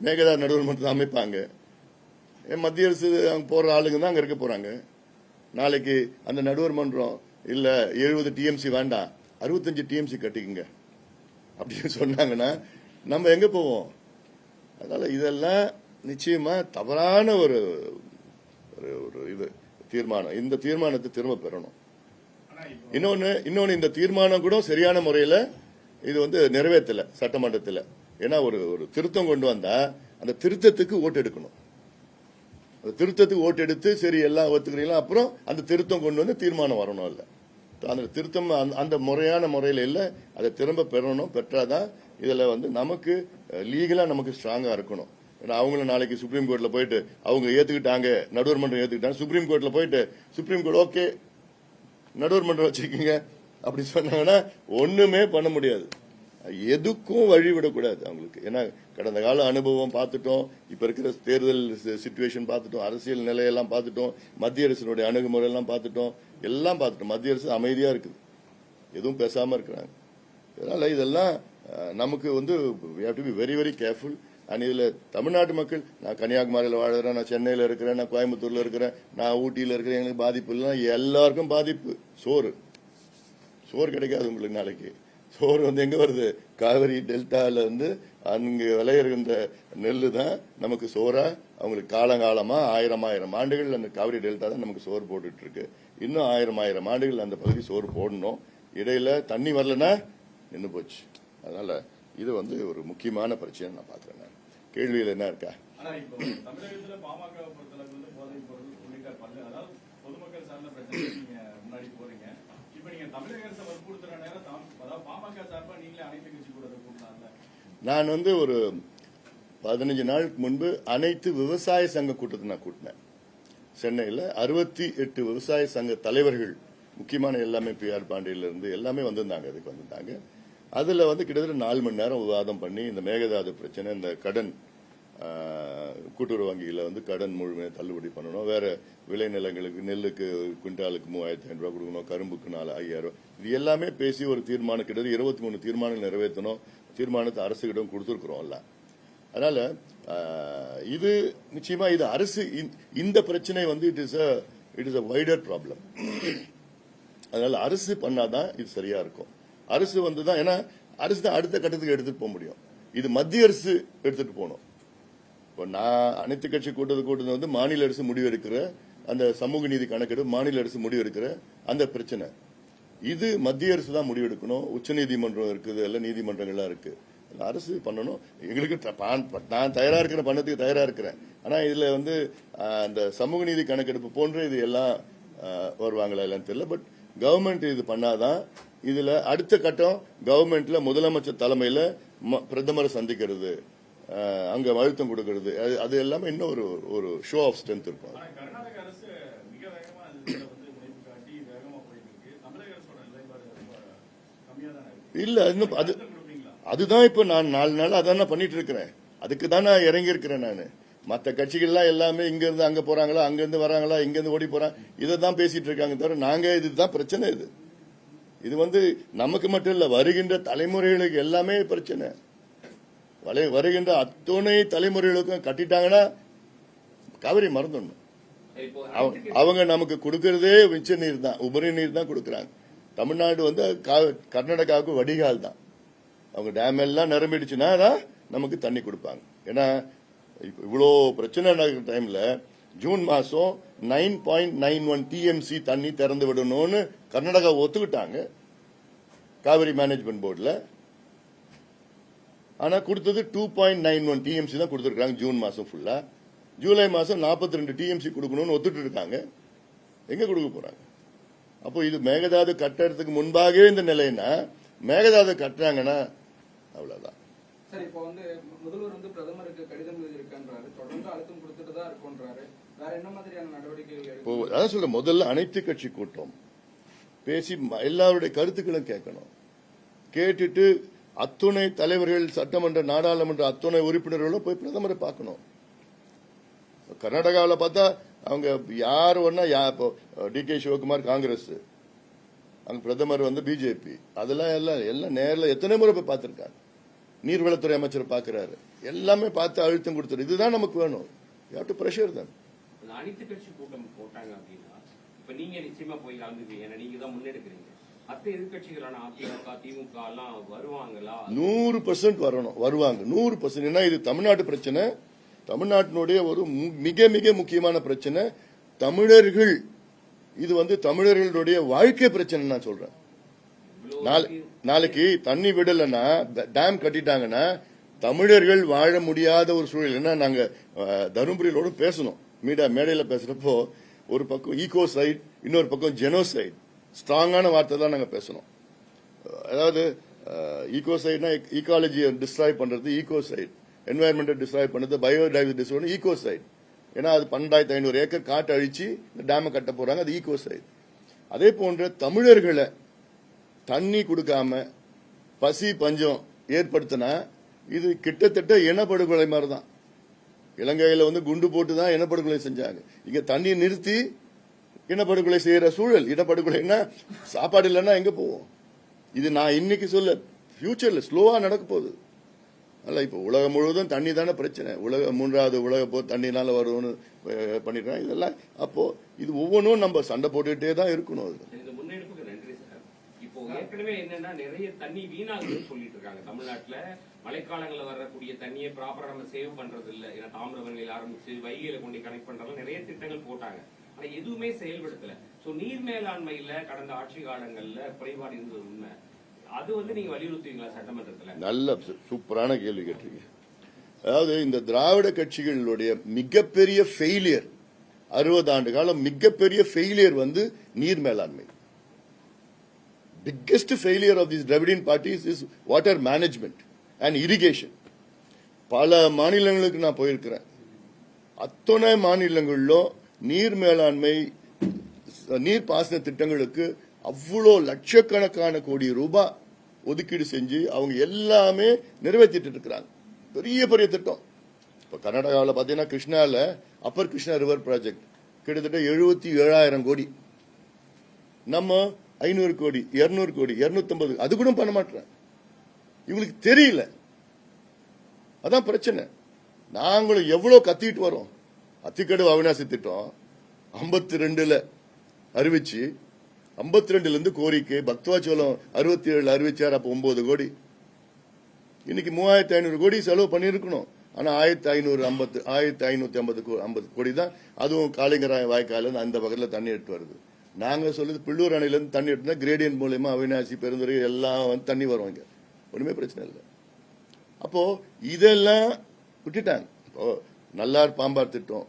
மேகதாது நடுவர் மன்றத்தை அமைப்பாங்க. மத்திய அரசு அங்க போற ஆளுங்க தான் அங்க இருக்க போறாங்க. நாளைக்கு அந்த நடுவர் மன்றம் இல்ல 70 டிஎம்சி வேண்டாம் 65 டிஎம்சி கட்டிக்குங்க அப்படின்னு சொன்னாங்கன்னா நம்ம எங்க போவோம்? அதனால இதெல்லாம் நிச்சயமா தவறான ஒரு இது தீர்மானம். இந்த தீர்மானத்தை திரும்ப பெறணும். இன்னொன்னு இந்த தீர்மானம் கூட சரியான முறையில் இது வந்து நிறைவேற்றல சட்டமன்றத்தில். ஏன்னா ஒரு திருத்தம் கொண்டு வந்தா அந்த திருத்தத்துக்கு ஓட்டு எடுக்கணும். அந்த திருத்தத்துக்கு ஓட்டு எடுத்து சரி எல்லாம் ஒத்துக்கிறீங்களா, அப்புறம் அந்த திருத்தம் கொண்டு வந்து தீர்மானம் வரணும். இல்ல அந்த திருத்தம் அந்த முறையான முறையில் இல்லை, அதை திரும்ப பெறணும். பெற்றாதான் இதுல வந்து நமக்கு லீகலா நமக்கு ஸ்ட்ராங்கா இருக்கணும். ஏன்னா அவங்களும் நாளைக்கு சுப்ரீம் கோர்ட்ல போயிட்டு அவங்க ஏத்துக்கிட்டாங்க, நடுவர் மன்றம் ஏத்துக்கிட்டாங்க, சுப்ரீம் கோர்ட்ல போயிட்டு சுப்ரீம் கோர்ட் ஓகே நடுவர் மன்றம் வச்சிருக்கீங்க அப்படி சொன்னாங்கன்னா ஒண்ணுமே பண்ண முடியாது. எதுக்கும் வழிவிடக்கூடாது அவங்களுக்கு. ஏன்னா கடந்த கால அனுபவம் பார்த்துட்டோம், இப்ப இருக்கிற தேர்தல் சிச்சுவேஷன் பார்த்துட்டோம், அரசியல் நிலையெல்லாம் பார்த்துட்டோம், மத்திய அரசினுடைய அணுகுமுறை எல்லாம் பார்த்துட்டோம், எல்லாம் பார்த்துட்டோம். மத்திய அரசு அமைதியா இருக்குது, எதுவும் பேசாம இருக்கிறாங்க. அதனால இதெல்லாம் நமக்கு வந்து we have to be very very careful. And இதுல தமிழ்நாட்டு மக்கள், நான் கன்னியாகுமரியில் வாழ்கிறேன், நான் சென்னையில் இருக்கிறேன், நான் கோயம்புத்தூர்ல இருக்கிறேன், நான் ஊட்டியில் இருக்கிறேன், எங்களுக்கு பாதிப்பு இல்லை. எல்லாருக்கும் பாதிப்பு. சோறு கிடைக்காது உங்களுக்கு. நாளைக்கு சோறு வந்து எங்க வருது? காவிரி டெல்டால வந்து அங்க விளையிற நெல்லு தான் நமக்கு சோறா. அவங்களுக்கு காலங்காலமா 1000 ஆண்டுகள் அந்த காவிரி டெல்டா தான் நமக்கு சோறு போட்டுட்டு இருக்கு. இன்னும் 1000 ஆண்டுகள் அந்த பகுதி சோறு போடணும். இடையில தண்ணி வரலன்னா நின்று போச்சு. அதனால இது வந்து ஒரு முக்கியமான பிரச்சனை நான் பாக்குறேன். கேள்வியில் என்ன இருக்கா? தமிழகத்தில் பாமக பொறுத்தளவுக்கு வந்து போதைப் பொருள் உள்ளிட்ட அதாவது பொதுமக்கள் சார்ந்த பிரச்சனை நீங்க முன்னாடி போறீங்க. இப்ப நீங்க தமிழக அரசை வற்புறுத்துற நேரம் அதாவது பாமக சார்பா நீங்களே அனைத்து கட்சி கூட்டத்தை கூட்டினாங்க. நான் வந்து ஒரு 15 நாளுக்கு முன்பு அனைத்து விவசாய சங்க கூட்டத்தை நான் கூட்டினேன். சென்னையில் 68 விவசாய சங்க தலைவர்கள், முக்கியமான எல்லாமே PR பாண்டியில இருந்து எல்லாமே வந்திருந்தாங்க. அதுக்கு வந்திருந்தாங்க. அதுல வந்து கிட்டத்தட்ட 4 மணி நேரம் விவாதம் பண்ணி இந்த மேகதாது பிரச்சனை, இந்த கடன் கூட்டுறவு வங்கியில வந்து கடன் முழுமையாக தள்ளுபடி பண்ணணும், வேற விளைநிலங்களுக்கு நெல்லுக்கு குவிண்டாலுக்கு 3500 ரூபாய் கொடுக்கணும், கரும்புக்கு 4000, இது எல்லாமே பேசி ஒரு தீர்மானம் கிட்டத்தட்ட 23 தீர்மானங்கள் நிறைவேற்றணும். தீர்மானத்தை அரசுகிடம் கொடுத்துருக்கிறோம் எல்லாம். அதனால இது நிச்சயமா இது அரசு இந்த பிரச்சனை வந்து it is a wider problem. அதனால அரசு பண்ணாதான் இது சரியா இருக்கும். அரசு வந்துதான், ஏன்னா அரசு தான் அடுத்த கட்டத்துக்கு எடுத்துட்டு போக முடியும். இது மத்திய அரசு எடுத்துட்டு போகணும். இப்போ நான் அனைத்து கட்சி கூட்டத்தை வந்து மாநில அரசு முடிவெடுக்கிற அந்த சமூக நீதி கணக்கெடு மாநில அரசு முடிவெடுக்கிற அந்த பிரச்சனை, இது மத்திய அரசு தான் முடிவெடுக்கணும். உச்ச நீதிமன்றம் இருக்குது, எல்லாம் நீதிமன்றங்கள்லாம் இருக்கு. அரசு பண்ணணும். எங்களுக்கு நான் தயாரா இருக்கிற பண்ணதுக்கு தயாரா இருக்கிறேன். ஆனா இதுல வந்து அந்த சமூக நீதி கணக்கெடுப்பு போன்ற இது எல்லாம் வருவாங்களா இல்லைன்னு தெரியல. பட் கவர்மெண்ட் இது பண்ணாதான் இதுல அடுத்த கட்டம் கவர்மெண்ட்ல முதலமைச்சர் தலைமையில பிரதமரை சந்திக்கிறது, அங்க அழுத்தம் கொடுக்கிறது, அது எல்லாமே இன்னும் ஒரு ஷோ ஆஃப் ஸ்ட்ரென்த் இருக்கும். இல்ல அதுதான் இப்ப நான் 4 நாள் அதான் பண்ணிட்டு இருக்கிறேன். அதுக்கு தான் நான் இறங்கி இருக்கிறேன். நான் மற்ற கட்சிகள்லாம் எல்லாமே இங்க இருந்து அங்க போறாங்களா, அங்க இருந்து வராங்களா, இங்க இருந்து ஓடி போறாங்க, இதை தான் பேசிட்டு இருக்காங்க தவிர நாங்க இதுதான் பிரச்சனை. இது வந்து நமக்கு மட்டும் இல்ல, வருகின்ற தலைமுறைகளுக்கு எல்லாமே பிரச்சனை. வருகின்ற அத்தனை தலைமுறைகளுக்கும் கட்டிட்டாங்கன்னா காவிரி மறந்துடணும். அவங்க நமக்கு கொடுக்கறதே மிச்ச நீர் தான், உபரி நீர் தான் கொடுக்கறாங்க. தமிழ்நாடு வந்து கர்நாடகாவுக்கு வடிகால் தான். அவங்க டேம் எல்லாம் நிரம்பிடுச்சுன்னா தான் நமக்கு தண்ணி கொடுப்பாங்க. ஏன்னா இவ்வளோ பிரச்சனை நடக்கிற டைம்ல ஜூன் மாசம் 9.91 டிஎம்சி தண்ணி திறந்து விடணும்னு கர்நாடகா ஒத்துக்கிட்டாங்க காவிரி மேனேஜ்மெண்ட் போர்டில். ஆனா கொடுத்தது 2.91 டிஎம்சி தான் கொடுத்திருக்காங்க ஜூன் மாசம் ஃபுல்லா. ஜூலை மாசம் 42 டிஎம்சி கொடுக்கணும்னு ஒத்துட்டு இருக்காங்க. எங்க கொடுக்க போறாங்க? அப்போ இது மேகதாது கட்டுறதுக்கு முன்பாகவே இந்த நிலைன்னா மேகதாது கட்டுறாங்கன்னா அவ்வளவுதான். சார், இப்போ முதல்வர் பிரதமருக்கு கடிதம் எழுதியிருக்காரு, தொடர்ந்து அழுத்தம் கொடுத்துட்டு தான் இருக்குன்றாரு. வேற என்ன மாதிரியான நடவடிக்கைகள்? இப்போ அதான் சொல்ற, முதல்ல அனைத்து கட்சி கூட்டம் பேசி எல்லாருடைய கருத்துக்களும் கேட்கணும். கேட்டுட்டு அத்துணை தலைவர்கள், சட்டமன்ற நாடாளுமன்ற அத்துணை உறுப்பினர்களும் போய் பிரதமரை பார்க்கணும். கர்நாடகாவில் பார்த்தா அவங்க யார் ஒன்னா டி.கே. சிவகுமார் காங்கிரஸ், அங்க பிரதமர் பிஜேபி, அதெல்லாம் எல்லாம் நேரில் எத்தனை முறை போய் பார்த்திருக்காங்க. நீர்வளத்துறை அமைச்சர் பார்க்கிறாரு, எல்லாமே பார்த்து அழுத்தம் கொடுத்துரு. இதுதான் நமக்கு வேணும். யூ ஹேவ் டு பிரஷர் தம். அனைத்து கட்சி கூட்டம் போட்டாங்க அப்படின்னா இப்ப நீங்க நிச்சயமா போய் கலந்துப்பீங்க, ஏன்னா நீங்க தான் முன்னெடுக்கிறீங்க. மற்ற எதிர்கட்சிகளான அதிமுக, திமுக எல்லாம் வருவாங்களா? 100% வரணும், வருவாங்க 100%. ஏன்னா இது தமிழ்நாட்டு பிரச்சனை, தமிழ்நாட்டினுடைய ஒரு மிக மிக முக்கியமான பிரச்சனை. தமிழர்கள், இது தமிழர்களுடைய வாழ்க்கை பிரச்சனை நான் சொல்றேன். நாளைக்கு தண்ணி விடலன்னா, டேம் கட்டிட்டாங்கன்னா தமிழர்கள் வாழ முடியாத ஒரு சூழல். ஏன்னா நாங்க தருமபுரியோட பேசணும், மேடையில பேசுறப்போ ஒரு பக்கம் ஈகோ சைட், இன்னொரு பக்கம் ஜெனோசைட், ஸ்ட்ராங்கான வார்த்தை தான் நாங்க பேசணும். அதாவது ஈகோ சைட்னா ஈகாலஜியை டிஸ்ட்ராய் பண்றது ஈகோ சைட், என்வாயர்மெண்ட் டிஸ்ட்ராய் பண்றது பயோடைவர்சிட்டி ஈகோ சைட். ஏன்னா அது 12,500 ஏக்கர் காட்டு அழிச்சு இந்த டேமை கட்ட போறாங்க, அது ஈகோ சைட். அதே போன்ற தமிழர்களை தண்ணி கொடுக்காம பசி பஞ்சம் ஏற்படுத்தினா இது கிட்டத்தட்ட இனப்படுகொலை மாதிரி தான். இலங்கையில குண்டு போட்டு தான் இனப்படுகொலை செஞ்சாங்க. இங்க தண்ணியை நிறுத்தி இனப்படுகொலை செய்யற சூழல். இனப்படுகொலைன்னா சாப்பாடு இல்லைன்னா எங்க போவோம்? இது நான் இன்னைக்கு சொல்ல, ஃபியூச்சர்ல ஸ்லோவா நடக்க போகுது. அல்ல, இப்ப உலகம் முழுவதும் தண்ணி தானே பிரச்சனை. மூன்றாவது உலக போர் தண்ணினால வரும்னு பண்ணிருக்காங்க. இதெல்லாம் அப்போ இது ஒவ்வொன்றும் நம்ம சண்டை போட்டுக்கிட்டே தான் இருக்கணும். இந்த முன்னெடுப்புக்கு நன்றி சார். இப்போ ஏற்கனவே என்னன்னா நிறைய தண்ணி வீணாகுதுன்னு சொல்லிட்டு இருக்காங்க. தமிழ்நாட்டுல மழைக்காலங்களில் வரக்கூடிய தண்ணியை ப்ராப்பரா நம்ம சேவ் பண்றது இல்ல. ஏன்னா தாமிரபரணியில் ஆரம்பிச்சு வைகையில கொண்டு கனெக்ட் பண்றதுல நிறைய திட்டங்கள் போட்டாங்க, ஆனா எதுவுமே செயல்படுத்தல. சோ நீர் மேலாண்மையில கடந்த ஆட்சி காலங்கள்ல குறைபாடு இருந்தது உண்மை. அது நீங்க வலியுறுத்துவீங்களா சட்டமன்றத்தில்? நல்ல சூப்பரான கேள்வி கேட்டீங்க. அதாவது இந்த திராவிட கட்சிகளுடைய மிகப்பெரிய ஃபெயிலியர், 60 ஆண்டு காலம் மிகப்பெரிய ஃபெயிலியர் நீர் மேலாண்மை. Biggest failure of this Dravidian parties is water management and irrigation. பல மாநிலங்களுக்கு நான் போயிருக்கிறேன். அத்தனை மாநிலங்களிலும் நீர் மேலாண்மை, நீர் பாசன திட்டங்களுக்கு அவ்வளோ லட்சக்கணக்கான கோடி ரூபாய் ஒதுக்கீடு செஞ்சு அவங்க எல்லாமே நிறைவேற்றிட்டு இருக்கிறாங்க. பெரிய பெரிய திட்டம். இப்ப கர்நாடகாவில் பாத்தீங்கன்னா கிருஷ்ணால அப்பர் கிருஷ்ணா ரிவர் ப்ராஜெக்ட் கிட்டத்தட்ட 77,000 கோடி. நம்ம 500 கோடி, 200 கோடி, 250, அது கூட பண்ண மாட்டேன். இவங்களுக்கு தெரியல, அதான் பிரச்சனை. நாங்களும் எவ்வளவு கத்திட்டு வரோம். அத்திக்கடவு அவிநாசி திட்டம் 52ல அறிவிச்சு, 52ல இருந்து கோரிக்கை, பக்தவாச்சோளம் 67 அறிவிச்சார், அப்ப 9 கோடி. இன்னைக்கு 3,500 கோடி செலவு பண்ணிருக்கணும். ஆனா 1,550 கோடி தான். அதுவும் காளிங்கராய வாய்க்கால அந்த பக்கத்துல தண்ணி எடுத்து வருது. நாங்க சொல்லுது பிள்ளூர் அணையில இருந்து தண்ணி எடுத்தா கிரேடியன்ட் மூலமா அவிநாசி, பெருந்துறை எல்லாம் தண்ணி வரும். இங்க ஒண்ணுமே பிரச்சனை இல்லை. அப்போ இதெல்லாம் விட்டுட்டாங்க. இப்போ நல்லார் பாம்பார் திட்டம்,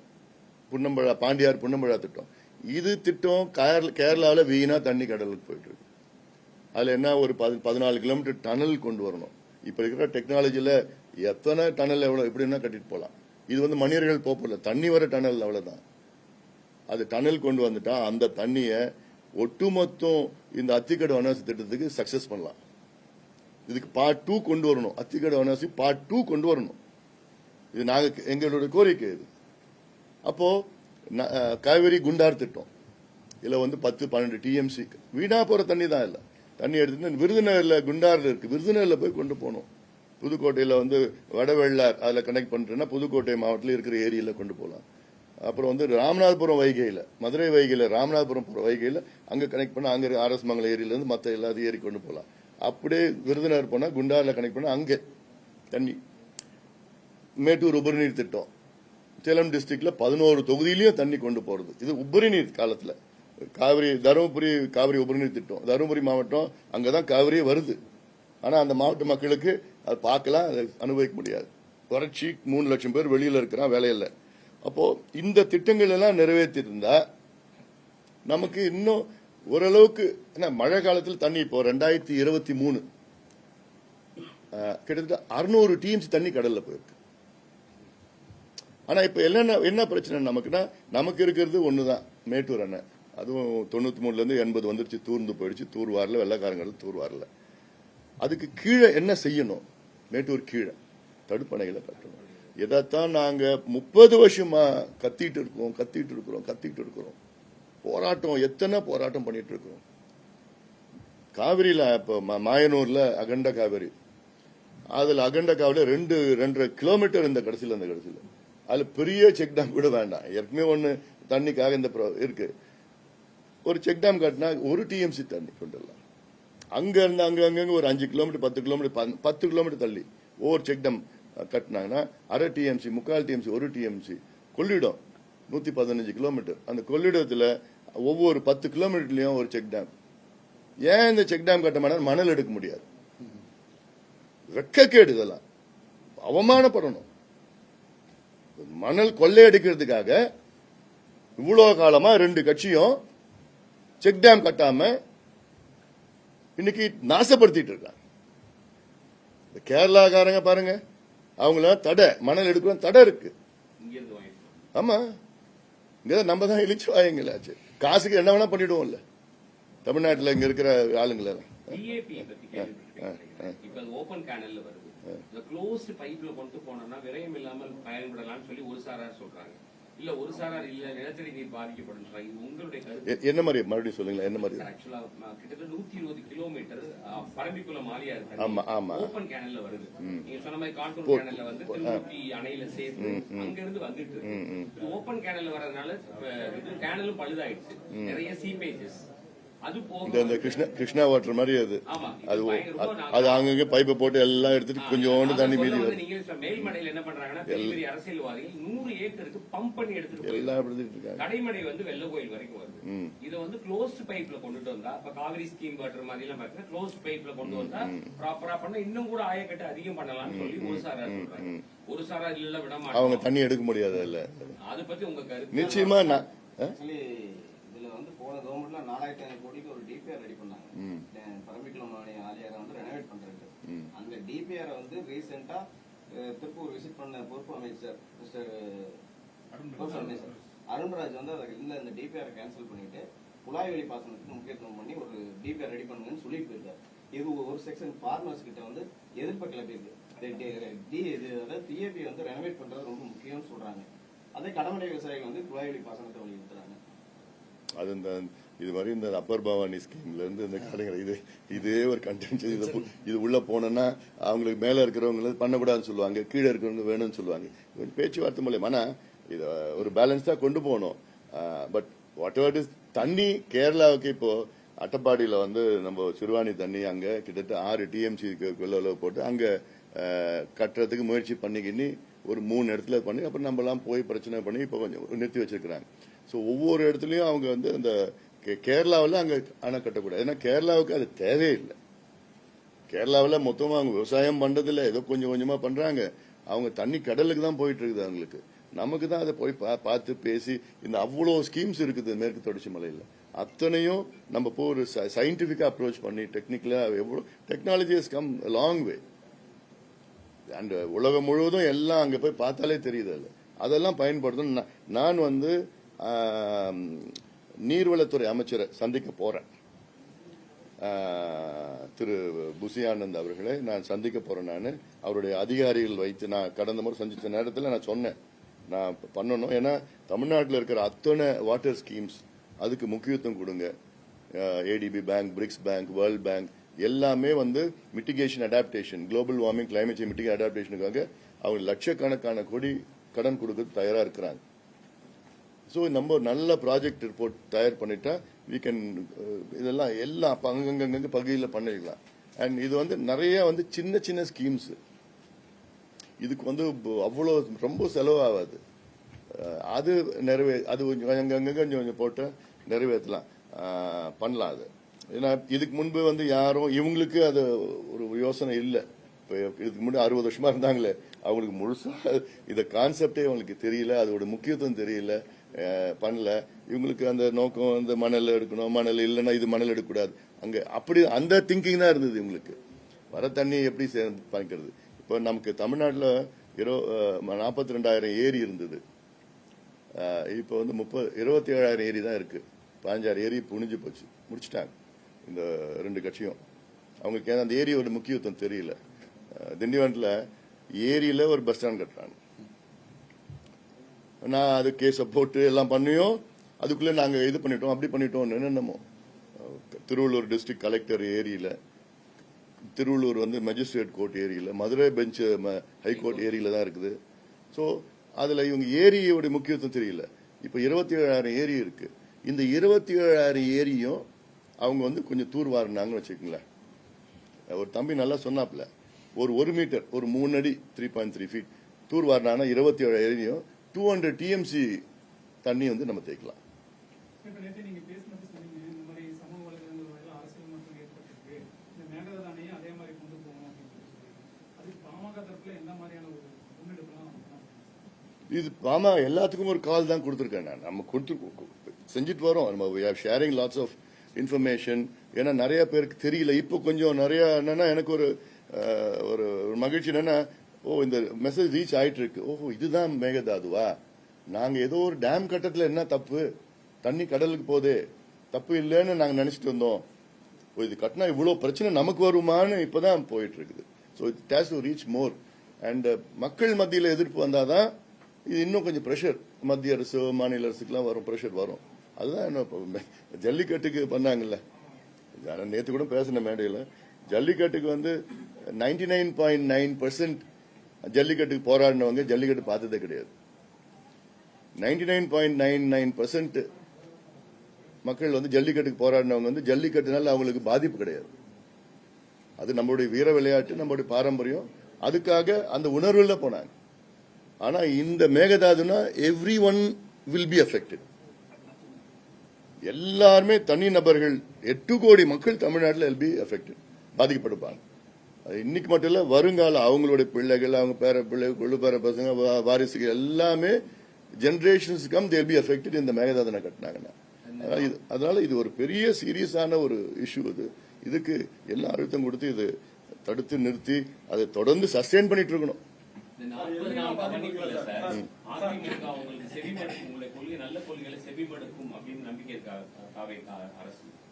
புன்னம்பழா பாண்டியார் புன்னம்பழா திட்டம், இது திட்டம் கேரளாவில் வீணா தண்ணி கடலுக்கு போயிட்டு இருக்கு. அதுல என்ன ஒரு 14 கிலோமீட்டர் டனல் கொண்டு வரணும். இப்ப இருக்கிற டெக்னாலஜில எத்தனை டனல் எவ்வளவு எப்படின்னா கட்டிட்டு போலாம். இது மனிதர்கள் போகல, தண்ணி வர டனல் அவ்வளவுதான். அது டனல் கொண்டு வந்துட்டா அந்த தண்ணிய ஒட்டுமொத்தம் இந்த அத்திக்கடு அவிநாசி திட்டத்துக்கு சக்சஸ் பண்ணலாம். இதுக்கு பார்ட் 2 கொண்டு வரணும். அத்திக்கடு அவிநாசி பார்ட் 2 கொண்டு வரணும். இது நாங்க எங்களுடைய கோரிக்கை. இது அப்போ காவேரி குண்டார் திட்டம் இதுல 10-12 டிஎம்சி வீணா போற தண்ணி தான் இல்ல. தண்ணி எடுத்து விருதுநகர்ல குண்டார்ல இருக்கு, விருதுநகர்ல போய் கொண்டு போகணும். புதுக்கோட்டையில வடவெள்ளார் அதுல கனெக்ட் பண்றேன்னா புதுக்கோட்டை மாவட்டத்தில் இருக்கிற ஏரியில கொண்டு போகலாம். அப்புறம் ராமநாதபுரம் வைகையில, மதுரை வைகையில, ராமநாதபுரம் போற வைகையில அங்க கனெக்ட் பண்ண, அங்க அரசு மங்கல ஏரியில இருந்து மத்த எல்லாத்தையும் ஏரி கொண்டு போகலாம். அப்படியே விருதுநகர் போனா குண்டார்ல கனெக்ட் பண்ணா அங்க தண்ணி. மேட்டூர் உபரிநீர் திட்டம் சேலம் டிஸ்ட்ரிக்ட்ல 11 தொகுதியிலயும் தண்ணி கொண்டு போறது. இது உபரிநீர் காலத்துல காவிரி, தருமபுரி காவிரி உபரிநீர் திட்டம், தருமபுரி மாவட்டம் அங்கதான் காவிரியே வருது. ஆனா அந்த மாவட்ட மக்களுக்கு அது பார்க்கலாம், அதை அனுபவிக்க முடியாது. வறட்சி, 3 லட்சம் பேர் வெளியில இருக்கிறான், வேலையில்லை. அப்போ இந்த திட்டங்கள் எல்லாம் நிறைவேற்றிருந்தா நமக்கு இன்னும் ஓரளவுக்கு, மழை காலத்தில் தண்ணி இப்போ 2023 கிட்டத்தட்ட 600 TMC தண்ணி கடல்ல போயிருக்கு. ஆனா இப்ப என்ன பிரச்சனை நமக்குன்னா, நமக்கு இருக்கிறது ஒண்ணுதான், மேட்டூர் அணை. அதுவும் 93ல இருந்து 80 வந்துருச்சு, தூர்ந்து போயிடுச்சு. தூர் வரல, வெள்ளக்காரங்கள் தூர் வரல. அதுக்கு கீழே என்ன செய்யணும்? மேட்டூர் கீழே தடுப்பணைகளை கட்டணும். இதைத்தான் நாங்க 30 வருஷமா கத்திட்டு இருக்கிறோம். போராட்டம், எத்தனை போராட்டம் பண்ணிட்டு இருக்கிறோம். காவிரியில இப்ப மாயனூர்ல அகண்ட காவிரி, அதுல அகண்ட காவிரியில 2.5 கிலோமீட்டர் இந்த கடைசியில அதுல பெரிய செக் டேம் கூட வேண்டாம். ஏற்கனவே ஒண்ணு தண்ணிக்காக இந்த இருக்கு. ஒரு செக் டேம் கட்டினா 1 TMC தண்ணி கொண்டுடலாம். அங்க இருந்து அங்க ஒரு 5 கிலோமீட்டர் 10 கிலோமீட்டர் தள்ளி ஒவ்வொரு செக் டேம் கட்டினாங்கன்னா 1/2 TMC 3/4 TMC 1 TMC. Kollidam 115 kilometre. அந்த கொள்ளிடத்துல ஒவ்வொரு 10 கிலோமீட்டர்லயும் ஒரு செக் டேம். ஏன் இந்த செக் டேம் கட்ட மாட்டா? மணல் எடுக்க முடியாது. வெக்கக்கேடு, இதெல்லாம் அவமானப்படணும். மணல் கொள்ளையடிக்கிறதுக்காக இவ்வளவு காலமா 2 கட்சியும் செக் டேம் கட்டாம இன்னைக்கு நாசப்படுத்திட்டு இருக்காங்க. கேரளாக்காரங்க பாருங்க, அவங்கள தடை, மணல் எடுக்க தடை இருக்கு. ஆமா, இங்கதான் நம்ம தான் இழிச்சு வாயங்களாச்சு. காசுக்கு என்ன வேணா பண்ணிடுவோம்ல தமிழ்நாட்டுல இங்க இருக்கிற ஆளுங்களை. இப்ப ஓபன் கேனல்ல வருது, இந்த க்ளோஸ்ட் பைப்ல கொண்டு போனோம்னா விரயம் இல்லாமல் பயன்படலாம்னு சொல்லி ஒரு சாரார் சொல்றாங்க. இல்ல ஒரு சாரார் இல்ல நிலத்தடி நீர் பாதிக்கப்படும். இது உங்களுடைய கருத்து என்ன மாதிரி? மறுபடியும் சொல்லுங்களேன், என்ன மாதிரி? ஆக்சுவலா கிட்டத்தட்ட 120 கிலோமீட்டர் பரம்பிக்குளம் ஆலியா இருக்கு. ஆமா ஆமா, ஓபன் கேனல்ல வருது. நீங்க சொன்ன மாதிரி கான்டூர் கேனல்ல வந்து திருப்பி அணையில சேர்த்து அங்க இருந்து வந்துட்டு இருக்கு. ஓபன் கேனல்ல வரதுனால இது கேனலும் பழுதாயிடுச்சு. நிறைய சீபேஜஸ் அது போக இந்த கிருஷ்ணா வாட்டர் மாதிரி அது அங்கங்க பைப்பை போட்டு எல்லாம் எடுத்துட்டு கொஞ்சோண்டு தண்ணி மீதி வரும். நீங்க மேல்மடையில என்ன பண்றாங்கன்னா பெரிய பெரிய அரசியல்வாதிகள் 100 ஏக்கருக்கு பம்ப் பண்ணி எடுத்துட்டு எல்லாம் எடுத்துட்டு இருக்காங்க. கடைமடை வந்து வெள்ள கோயில் வரைக்கும் வருது. இதை வந்து க்ளோஸ்ட் பைப்ல கொண்டுட்டு வந்தா, இப்ப காவிரி ஸ்கீம் வாட்டர் மாதிரி எல்லாம் பாத்தீங்கன்னா க்ளோஸ்ட் பைப்ல கொண்டு வந்தா ப்ராப்பரா பண்ண இன்னும் கூட ஆயக்கட்டு அதிகம் பண்ணலாம்னு சொல்லி ஒரு சாரா சொல்றாங்க. ஒரு சாரா இல்ல விட மாட்டாங்க, அவங்க தண்ணி எடுக்க முடியாது. இல்ல அதை பத்தி உங்க கருத்து? நிச்சயமா போன கவர்மெண்ட்ல 4500 கோடிக்கு ஒரு டிபிஆர் ரெடி பண்ணாங்க. பரம்பிக்குளம் ஆலியாரை வந்து ரெனோவேட் பண்றது. அந்த டிபிஆர் வந்து ரீசெண்டா திருப்பூர் விசிட் பண்ண பொறுப்பு அமைச்சர் மிஸ்டர் அருண்ராஜ் வந்து அதை இல்ல, இந்த டிபிஆர் கேன்சல் பண்ணிட்டு குழாய் வழி பாசனத்துக்கு முக்கியத்துவம் பண்ணி ஒரு டிபிஆர் ரெடி பண்ணுங்கன்னு சொல்லிட்டு போயிருக்காரு. இது ஒரு செக்ஷன் ஃபார்மர்ஸ் கிட்ட வந்து எதிர்ப்பு கிளப்பியிருக்கு. அதாவது டிஏபி வந்து ரெனோவேட் பண்றது ரொம்ப முக்கியம்னு சொல்றாங்க. அதே கடமடை விவசாயிகள் வந்து குழாய் வழி பாசனத்தை வலியுறுத்துறாங்க. அது இது மாதிரி இந்த அப்பர் பவானி ஸ்கீம்ல இருந்து இந்த காலங்கள் இதே ஒரு கண்டென்ட். இது உள்ள போனோம்னா அவங்களுக்கு மேல இருக்கிறவங்க பண்ணக்கூடாதுன்னு சொல்லுவாங்க, கீழே இருக்கிறவங்க வேணும்னு சொல்லுவாங்க. பேச்சுவார்த்தை மூலயமா இதை ஒரு பேலன்ஸா கொண்டு போகணும். பட் வாட் எவர் இஸ் தண்ணி கேரளாவுக்கு இப்போ அட்டப்பாடியில வந்து நம்ம சிறுவாணி தண்ணி அங்க கிட்டத்தட்ட 6 TMC போட்டு அங்க கட்டுறதுக்கு முயற்சி பண்ணிக்கின்னு ஒரு 3 இடத்துல பண்ணி அப்புறம் நம்ம எல்லாம் போய் பிரச்சனை பண்ணி இப்ப கொஞ்சம் நிறுத்தி வச்சிருக்கிறாங்க. ஸோ ஒவ்வொரு இடத்துலயும் அவங்க வந்து அந்த கேரளாவில் அங்க அணை கட்டக்கூடாது. ஏன்னா கேரளாவுக்கு அது தேவையில்லை. கேரளாவில் மொத்தமா அவங்க விவசாயம் பண்றதில்ல, ஏதோ கொஞ்சம் கொஞ்சமா பண்றாங்க. அவங்க தண்ணி கடலுக்கு தான் போயிட்டு இருக்குது அவங்களுக்கு. நமக்கு தான் அதை போய் பார்த்து பேசி இந்த அவ்வளோ ஸ்கீம்ஸ் இருக்குது மேற்கு தொடர்ச்சி மலையில். அத்தனையும் நம்ம போய் ஒரு சயின்டிபிக்கா அப்ரோச் பண்ணி டெக்னிக்கலா எவ்வளோ technology has come long way. And உலகம் முழுவதும் எல்லாம் அங்க போய் பார்த்தாலே தெரியுது. அது அதெல்லாம் பயன்படுத்தணும். நான் வந்து நீர்வளத்துறை அமைச்சரை சந்திக்க போறேன். திரு புசி ஆனந்த் அவர்களை நான் சந்திக்க போறேன். நான் அவருடைய அதிகாரிகள் வைத்து நான் கடந்த முறை சந்திச்ச நேரத்தில் நான் சொன்னேன் நான் பண்ணணும். ஏன்னா தமிழ்நாட்டில் இருக்கிற அத்தனை வாட்டர் ஸ்கீம்ஸ் அதுக்கு முக்கியத்துவம் கொடுங்க. ADB bank, BRICS bank, world bank எல்லாமே வந்து mitigation adaptation, global warming, climate change mitigation அடாப்டேஷனுக்காக அவங்க லட்சக்கணக்கான கோடி கடன் கொடுக்க தயாரா இருக்கிறாங்க. ஸோ நம்ம நல்ல ப்ராஜெக்ட் ரிப்போர்ட் தயார் பண்ணிட்டா we can இதெல்லாம் எல்லாம் அங்கங்க பகுதியில் பண்ணிக்கலாம். அண்ட் இது வந்து நிறைய வந்து சின்ன சின்ன ஸ்கீம்ஸ், இதுக்கு வந்து அவ்வளோ ரொம்ப செலவாகாது. அது அது கொஞ்சம் அங்கங்க கொஞ்சம் கொஞ்சம் போட்டு நிறைவேற்றலாம், பண்ணலாம். அது ஏன்னா இதுக்கு முன்பு வந்து யாரும் இவங்களுக்கு அது ஒரு யோசனை இல்லை. இப்போ இதுக்கு முன்னாடி 60 வருஷமா இருந்தாங்களே, அவங்களுக்கு முழுசா இந்த கான்செப்டே அவங்களுக்கு தெரியல, அதோட முக்கியத்துவம் தெரியல, பண்ணல. இவங்களுக்கு அந்த நோக்கம் இந்த மணல் எடுக்கணும், மணல் இல்லைன்னா இது மணல் எடுக்கக்கூடாது, அங்க அப்படி அந்த திங்கிங் தான் இருந்தது இவங்களுக்கு. வர தண்ணி எப்படி பண்ணிக்கிறது? இப்போ நமக்கு தமிழ்நாட்டில் 42,000 ஏரி இருந்தது. இப்போ வந்து 27,000 ஏரி தான் இருக்கு. 15,000 ஏரி புனிஞ்சு போச்சு, முடிச்சுட்டாங்க இந்த 2 கட்சியும். அவங்களுக்கு ஏன்னா அந்த ஏரியோட முக்கியத்துவம் தெரியல. திண்டிவனத்தில் ஏரியில ஒரு பஸ் ஸ்டாண்ட் கட்டுறாங்க. நான் அது கேஸை போட்டு எல்லாம் பண்ணியும் அதுக்குள்ள நாங்க இது பண்ணிட்டோம், அப்படி பண்ணிட்டோம் என்னென்னமோ. திருவள்ளூர் டிஸ்ட்ரிக்ட் கலெக்டர் ஏரியில, திருவள்ளூர் வந்து மேஜிஸ்ட்ரேட் கோர்ட் ஏரியில, மதுரை பெஞ்ச் ஹைகோர்ட் ஏரியில தான் இருக்குது. ஸோ அதுல இவங்க ஏரியோட முக்கியத்துவம் தெரியல. இப்ப 27,000 ஏரி இருக்கு. இந்த 27,000 ஏரியும் அவங்க வந்து கொஞ்சம் தூர்வாரினாங்கன்னு வச்சுக்கோங்களேன். ஒரு தம்பி நல்லா சொன்னாப்ல, ஒரு 1 மீட்டர், ஒரு 3 அடி 3.3 ஃபீட் தூர்வாரினாங்கன்னா 27 ஏரியும் 200 டிஎம்சி தண்ணி வந்து நம்ம தேய்க்கலாம். இப்ப நேற்று நீங்க பேசினது சொன்னீங்க, இந்த மாதிரி சமூக வலைதளங்கள் வழியா அரசியல் மாற்றம் ஏற்பட்டிருக்கு, இந்த மேகதாது அணையை அதே மாதிரி கொண்டு போகணும் அப்படின்னு சொல்லியிருக்காங்க. அதுக்கு பாமக தரப்புல எந்த மாதிரியான ஒரு முன்னெடுப்புலாம் இது பாமா எல்லாத்துக்கும் ஒரு கால் தான் கொடுத்துருக்கேன் நான். நம்ம செஞ்சுட்டு வரோம். நம்ம ஷேரிங் லாட்ஸ் ஆஃப் இன்ஃபர்மேஷன். ஏன்னா நிறைய பேருக்கு தெரியல. இப்போ கொஞ்சம் நிறைய என்னன்னா எனக்கு ஒரு மகிழ்ச்சி என்னன்னா, இந்த மெசேஜ் ரீச் ஆயிட்டு இருக்கு. ஓஹோ, இதுதான் மேகதாதுவா, நாங்க ஏதோ ஒரு டேம் கட்டத்துல என்ன தப்பு, தண்ணி கடலுக்கு போதே, தப்பு இல்லைன்னு நாங்க நினைச்சிட்டு வந்தோம். இது கட்டினா இவ்வளவு பிரச்சனை நமக்கு வருமானு இப்பதான் போயிட்டு இருக்குது. So it has to reach more. And மக்கள் மத்தியில் எதிர்ப்பு வந்தாதான் இது இன்னும் கொஞ்சம் ப்ரெஷர் மத்திய அரசு மாநில அரசுக்கெல்லாம் வரும், ப்ரெஷர் வரும். அதுதான் என்ன ஜல்லிக்கட்டுக்கு பண்ணாங்கல்ல, நேற்று கூட பேசின மேடையில், ஜல்லிக்கட்டுக்கு வந்து 99.9% ஜல்லிக்கட்டுக்கு போராடினவங்க ஜல்லிக்கட்டு பார்த்ததே கிடையாது. 99.99% மக்கள் வந்து ஜல்லிக்கட்டுக்கு போராடினவங்க வந்து ஜல்லிக்கட்டுனால அவங்களுக்கு பாதிப்பு கிடையாது. அது நம்மளுடைய வீர விளையாட்டு, நம்மளுடைய பாரம்பரியம், அதுக்காக அந்த உணர்வுல போனாங்க. ஆனா இந்த மேகதாதுனா everyone will be affected. எல்லாருமே தனி நபர்கள், 8 கோடி மக்கள் தமிழ்நாட்டில் வில் பி அஃபெக்டட், பாதிக்கப்படுப்பாங்க. அது இன்னைக்கு மட்டும் இல்ல, வருங்கால அவங்களுடைய பிள்ளைகள், அவங்க பேர பிள்ளைகள், கொள்ளு பேர பசங்க, வாரிசுகள் எல்லாமே generations come they'll be affected இந்த மேகதாதனை கட்டினாங்கன்னா. அதனால இது ஒரு பெரிய சீரியஸான ஒரு இஷ்யூ. இதுக்கு எல்லா அழுத்தம் கொடுத்து இது தடுத்து நிறுத்தி அதை தொடர்ந்து சஸ்டெயின் பண்ணிட்டு இருக்கணும்.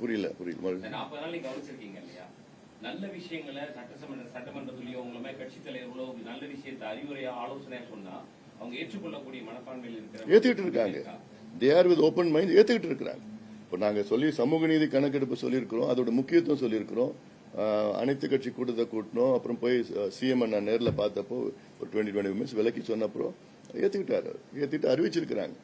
புரியல 40 நாள் நீங்க கவனிச்சிருக்கீங்க இல்லையா? நல்ல விஷயங்களை சட்டமன்றத்திலேயோ உங்களை கட்சி தலைவர்களோ நல்ல விஷயத்தை அறிவுரையா ஆலோசனையா சொன்னா அவங்க ஏற்றுக்கொள்ளக்கூடிய மனப்பான்மையில் இருக்கிற ஏத்துக்கிட்டு இருக்காங்க. They are with open mind ஏத்துக்கிட்டு இருக்கிறாங்க. இப்போ நாங்க சொல்லி சமூக நீதி கணக்கெடுப்பு சொல்லியிருக்கிறோம், அதோட முக்கியத்துவம் சொல்லியிருக்கிறோம். அனைத்து கட்சி கூட்டத்தை கூட்டணும். அப்புறம் போய் சிஎம் நான் நேரில் பார்த்தப்போ ஒரு 20 மினிட்ஸ் விலக்கி சொன்னப்பறம் ஏத்துக்கிட்டாரு, ஏத்துக்கிட்டு அறிவிச்சிருக்கிறாங்க.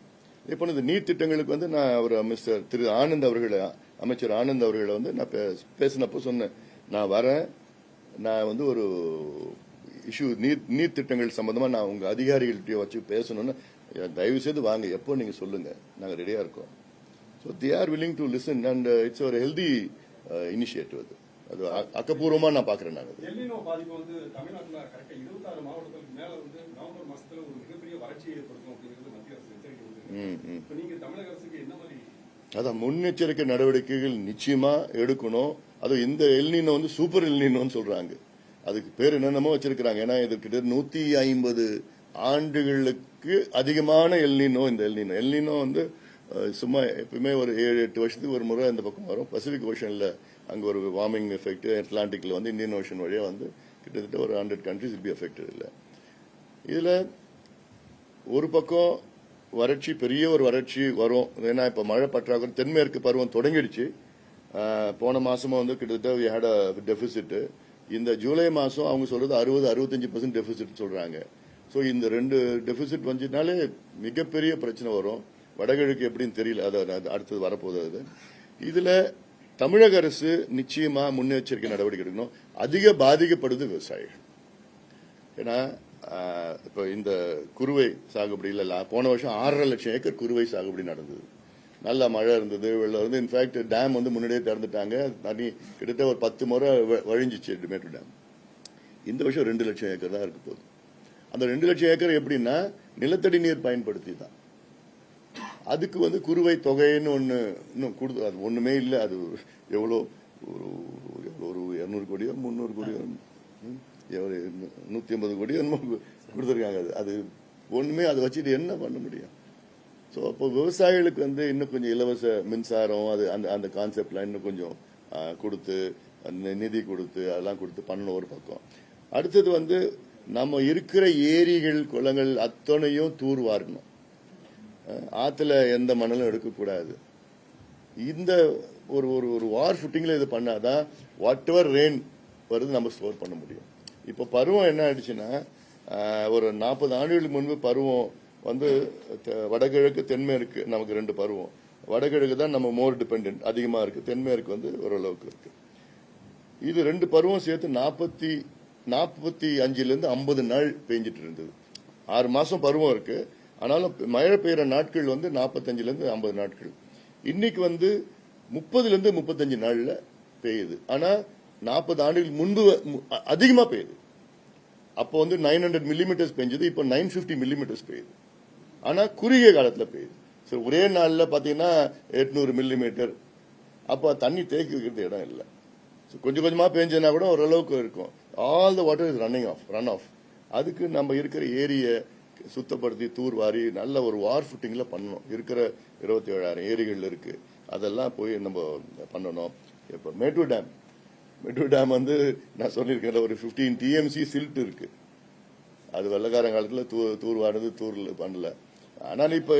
இப்போ இந்த நீட் திட்டங்களுக்கு வந்து நான் அவர் மிஸ்டர் திரு ஆனந்த் அவர்களை, அமைச்சர் ஆனந்த் அவர்களை வந்து நான் பேசினப்போ சொன்னேன், நான் வரேன், நான் வந்து ஒரு இஷ்யூ நீட் திட்டங்கள் சம்பந்தமா நான் உங்க அதிகாரிகள்கிட்ட வச்சு பேசணும்னு, தயவு செய்து வாங்க, எப்போ நீங்க சொல்லுங்க, நாங்க ரெடியா இருக்கோம். So they are willing to listen and it's ஒரு ஹெல்தி இனிஷியேட்டிவ். அது அக்கப்பூர்வமா நான் பாக்குறேன். நாங்க எல்னினோ பாதிப்பு வந்து தமிழ்நாட்டில் கரெக்டா 26 மாவட்டங்களுக்கு மேல வந்து நவம்பர் மாசத்துல ஒரு மிகப்பெரிய வறட்சியை ஏற்படுத்தும் அப்படிங்கிறது மத்திய அரசு எச்சரிக்கை கொடுத்திருக்கு. இப்ப நீங்க தமிழக அரசுக்கு என்ன மாதிரி அதான் முன்னெச்சரிக்கை நடவடிக்கைகள் நிச்சயமா எடுக்கணும். அது இந்த எல்னினோ வந்து சூப்பர் எல்னினோன்னு சொல்றாங்க. அதுக்கு பேர் என்னென்னமோ வச்சிருக்கிறாங்க. ஏன்னா இது கிட்ட 150 ஆண்டுகளுக்கு அதிகமான எல்னினோ. இந்த எல்னினோ வந்து சும்மா எப்பவுமே ஒரு 7-8 வருஷத்துக்கு ஒரு முறை இந்த பக்கம் வரும். பசிபிக் ஓஷன்ல அங்க ஒரு வார்மிங் எஃபெக்ட், அட்லாண்டிக்ல வந்து இந்தியன் ஓஷன் வழியா வந்து கிட்டத்தட்ட ஒரு 100 கண்ட்ரிஸ் வில் பி அஃபெக்டட். இல்ல இதுல ஒரு பக்கம் வறட்சி, பெரிய ஒரு வறட்சி வரும். ஏன்னா இப்ப மழை பற்றாக்குறை, தென்மேற்கு பருவம் தொடங்கிடுச்சு. போன மாசமா வந்து கிட்டத்தட்ட we had a deficit. இந்த ஜூலை மாசம் அவங்க சொல்றது 60-65% டெபிசிட் சொல்றாங்க. ஸோ இந்த 2 டெபிசிட் வந்துனாலே மிகப்பெரிய பிரச்சனை வரும். வடகிழக்கு எப்படின்னு தெரியல, அது அடுத்தது வரப்போகுது. இதுல தமிழக அரசு நிச்சயமா முன்னெச்சரிக்கை நடவடிக்கை எடுக்கணும். அதிக பாதிக்கப்படுது விவசாயிகள். ஏன்னா இப்ப இந்த குறுவை சாகுபடி இல்ல, போன வருஷம் 6.5 லட்சம் ஏக்கர் குறுவை சாகுபடி நடந்தது. நல்ல மழை இருந்தது, வெள்ளம் இருந்து. இன்ஃபேக்ட் டேம் வந்து முன்னாடியே திறந்துட்டாங்க. தண்ணி கிட்டத்தட்ட ஒரு 10 முறை வழிஞ்சிச்சு மேட்டூர் டேம். இந்த வருஷம் 2 லட்சம் ஏக்கர் தான் இருக்க போகுது. அந்த 2 லட்சம் ஏக்கர் எப்படின்னா நிலத்தடி நீர் பயன்படுத்தி தான். அதுக்கு வந்து குறுவை தொகைன்னு ஒன்று இன்னும் கொடுத்து, அது ஒன்றுமே இல்லை. அது எவ்வளோ ஒரு 200 கோடியோ 300 கோடியோ 150 கோடியோ என்னமோ கொடுத்துருக்காங்க. அது ஒன்றுமே அதை வச்சுட்டு என்ன பண்ண முடியும்? ஸோ அப்போ விவசாயிகளுக்கு வந்து இன்னும் கொஞ்சம் இலவச மின்சாரம் அது அந்த அந்த கான்செப்ட்லாம் இன்னும் கொஞ்சம் கொடுத்து அந்த நிதி கொடுத்து அதெல்லாம் கொடுத்து பண்ணணும் ஒரு பக்கம். அடுத்தது வந்து நம்ம இருக்கிற ஏரிகள் குளங்கள் அத்தனையும் தூர் வாரணும். ஆற்றுல எந்த மணலும் எடுக்கக்கூடாது. இந்த ஒரு ஒரு ஒரு வார் ஃபுட்டிங்கில் இது பண்ணாதான் வாட் எவர் ரெயின் வருது நம்ம ஸ்டோர் பண்ண முடியும். இப்போ பருவம் என்ன ஆயிடுச்சுன்னா ஒரு 40 ஆண்டுகளுக்கு முன்பு பருவம் வந்து வடகிழக்கு தென்மேற்கு நமக்கு 2 பருவம். வடகிழக்கு தான் நம்ம மோர் டிபெண்ட் அதிகமா இருக்கு, தென்மேற்கு வந்து ஓரளவுக்கு இருக்கு. இது 2 பருவம் சேர்த்து 45 இருந்து 50 நாள் பெஞ்சிட்டு இருந்தது. 6 மாசம் பருவம் இருக்கு. ஆனாலும் மழை பெய்யற நாட்கள் வந்து 45 இருந்து 50 நாட்கள். இன்னைக்கு வந்து 30 இருந்து 35 நாள்ல பெய்யுது. ஆனா 40 ஆண்டுகளுக்கு முன்பு அதிகமா பெய்யுது. அப்போ வந்து 900 மில்லிமீட்டர்ஸ் பெஞ்சது, இப்போ 950 மில்லிமீட்டர்ஸ் பெய்யுது. ஆனா குறுகிய காலத்துல பெய்யுது. சரி, ஒரே நாள்ல பாத்தீங்கன்னா 800 மில்லிமீட்டர். அப்ப தண்ணி தேக்கி வைக்கிறது இடம் இல்லை. கொஞ்சம் கொஞ்சமா பெஞ்சனா கூட ஓரளவுக்கு இருக்கும். All the water is run off. அதுக்கு நம்ம இருக்கிற ஏரியை சுத்தப்படுத்தி தூர்வாரி நல்ல ஒரு வார் ஃபுட்டிங்ல பண்ணணும். இருக்கிற 27,000 ஏரிகள் இருக்கு, அதெல்லாம் போய் நம்ம பண்ணணும். இப்ப மேட்டூர் டேம் வந்து நான் சொல்லியிருக்கேன், ஒரு 15 TMC சில்ட் இருக்கு. அது வெள்ளக்காரன் காலத்துல தூர்வானது தூர்ல பண்ணல. ஆனால் இப்ப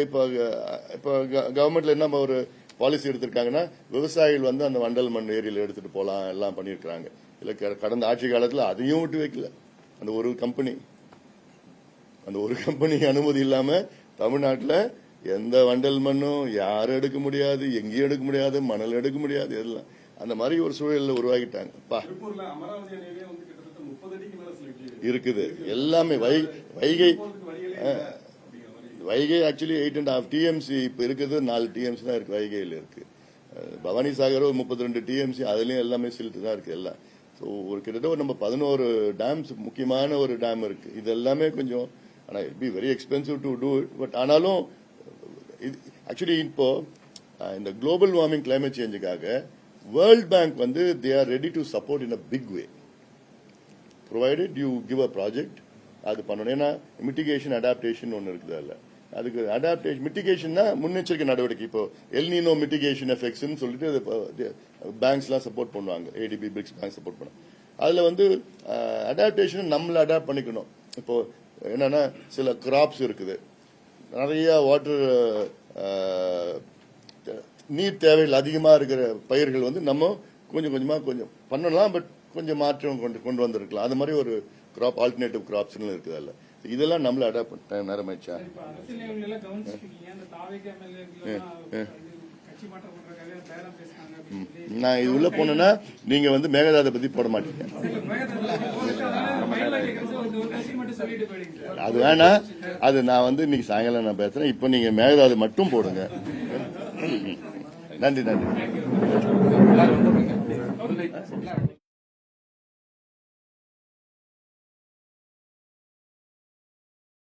கவர்மெண்ட்ல என்ன ஒரு பாலிசி எடுத்திருக்காங்கன்னா விவசாயிகள் வந்து அந்த வண்டல் மண் ஏரியில எடுத்துட்டு போலாம் எல்லாம் பண்ணிருக்காங்க. இல்ல கடந்த ஆட்சி காலத்துல அதையும் விட்டு வைக்கல. அந்த ஒரு கம்பெனி அனுமதி இல்லாம தமிழ்நாட்டுல எந்த வண்டல் மண்ணும் யாரும் எடுக்க முடியாது, எங்கேயும் எடுக்க முடியாது, மணல் எடுக்க முடியாது. எல்லாம் அந்த மாதிரி ஒரு சூழல்ல உருவாக்கிட்டாங்க. திருப்பூர்ல அமராவதி அணையிலே வந்து கிட்டத்தட்ட 30 அடிக்கு மேல ஸ்லெட் இருக்குது. எல்லாமே வைகை ஆக்சுவலி 8.5 TMC இப்ப இருக்குது. 4 TMC தான் இருக்கு வைகையில் இருக்கு. பவானி சாகர் 32 TMC, அதுலயும் எல்லாமே சில்ட் தான் இருக்கு எல்லாம். ஸோ ஒரு கிட்டத்தட்ட நம்ம 11 டேம்ஸ் முக்கியமான ஒரு டேம் இருக்கு. இது எல்லாமே கொஞ்சம் ஆனா it be very expensive to do it. But ஆனாலும் ஆக்சுவலி இப்போ இந்த குளோபல் வார்மிங் கிளைமேட் சேஞ்சுக்காக வேர்ல்ட் பேங்க் வந்து they are ready to support in a big way provided you give a project. அது பண்ணணும். ஏன்னா மிட்டிகேஷன் அடாப்டேஷன் ஒன்று இருக்குது. அதில் அதுக்கு அடாப்டேஷன் மிட்டிகேஷன்னா முன்னெச்சரிக்கை நடவடிக்கை. இப்போ எல்னினோ மிட்டிகேஷன் எஃபெக்ட்ஸ் சொல்லிட்டு பேங்க்ஸ்லாம் சப்போர்ட் பண்ணுவாங்க. ADB பிரிக்ஸ் பேங்க் சப்போர்ட் பண்ணுவாங்க. அதுல வந்து அடாப்டேஷன் நம்மள அடாப்ட் பண்ணிக்கணும். இப்போ என்னன்னா சில கிராப்ஸ் இருக்குது, நிறைய வாட்டர் நீர் தேவைகள் அதிகமா இருக்கிற பயிர்கள் வந்து நம்ம கொஞ்சம் கொஞ்சமா கொஞ்சம் பண்ணலாம். பட் கொஞ்சம் மாற்றம் கொண்டு வந்திருக்கலாம். அது மாதிரி ஒரு கிராப் ஆல்டர்னேட்டிவ் கிராப்ஸ் இருக்குது. அதில் இதெல்லாம் நம்மள அடாப்ட் நேரமாச்சா? நான் இது உள்ள போனேன்னா நீங்க வந்து மேகதாதை பத்தி போட மாட்டீங்க. அது வேணா, அது நான் வந்து இன்னைக்கு சாயங்காலம் நான் பேசுறேன். இப்போ நீங்க மேகதாதை மட்டும் போடுங்க. நன்றி.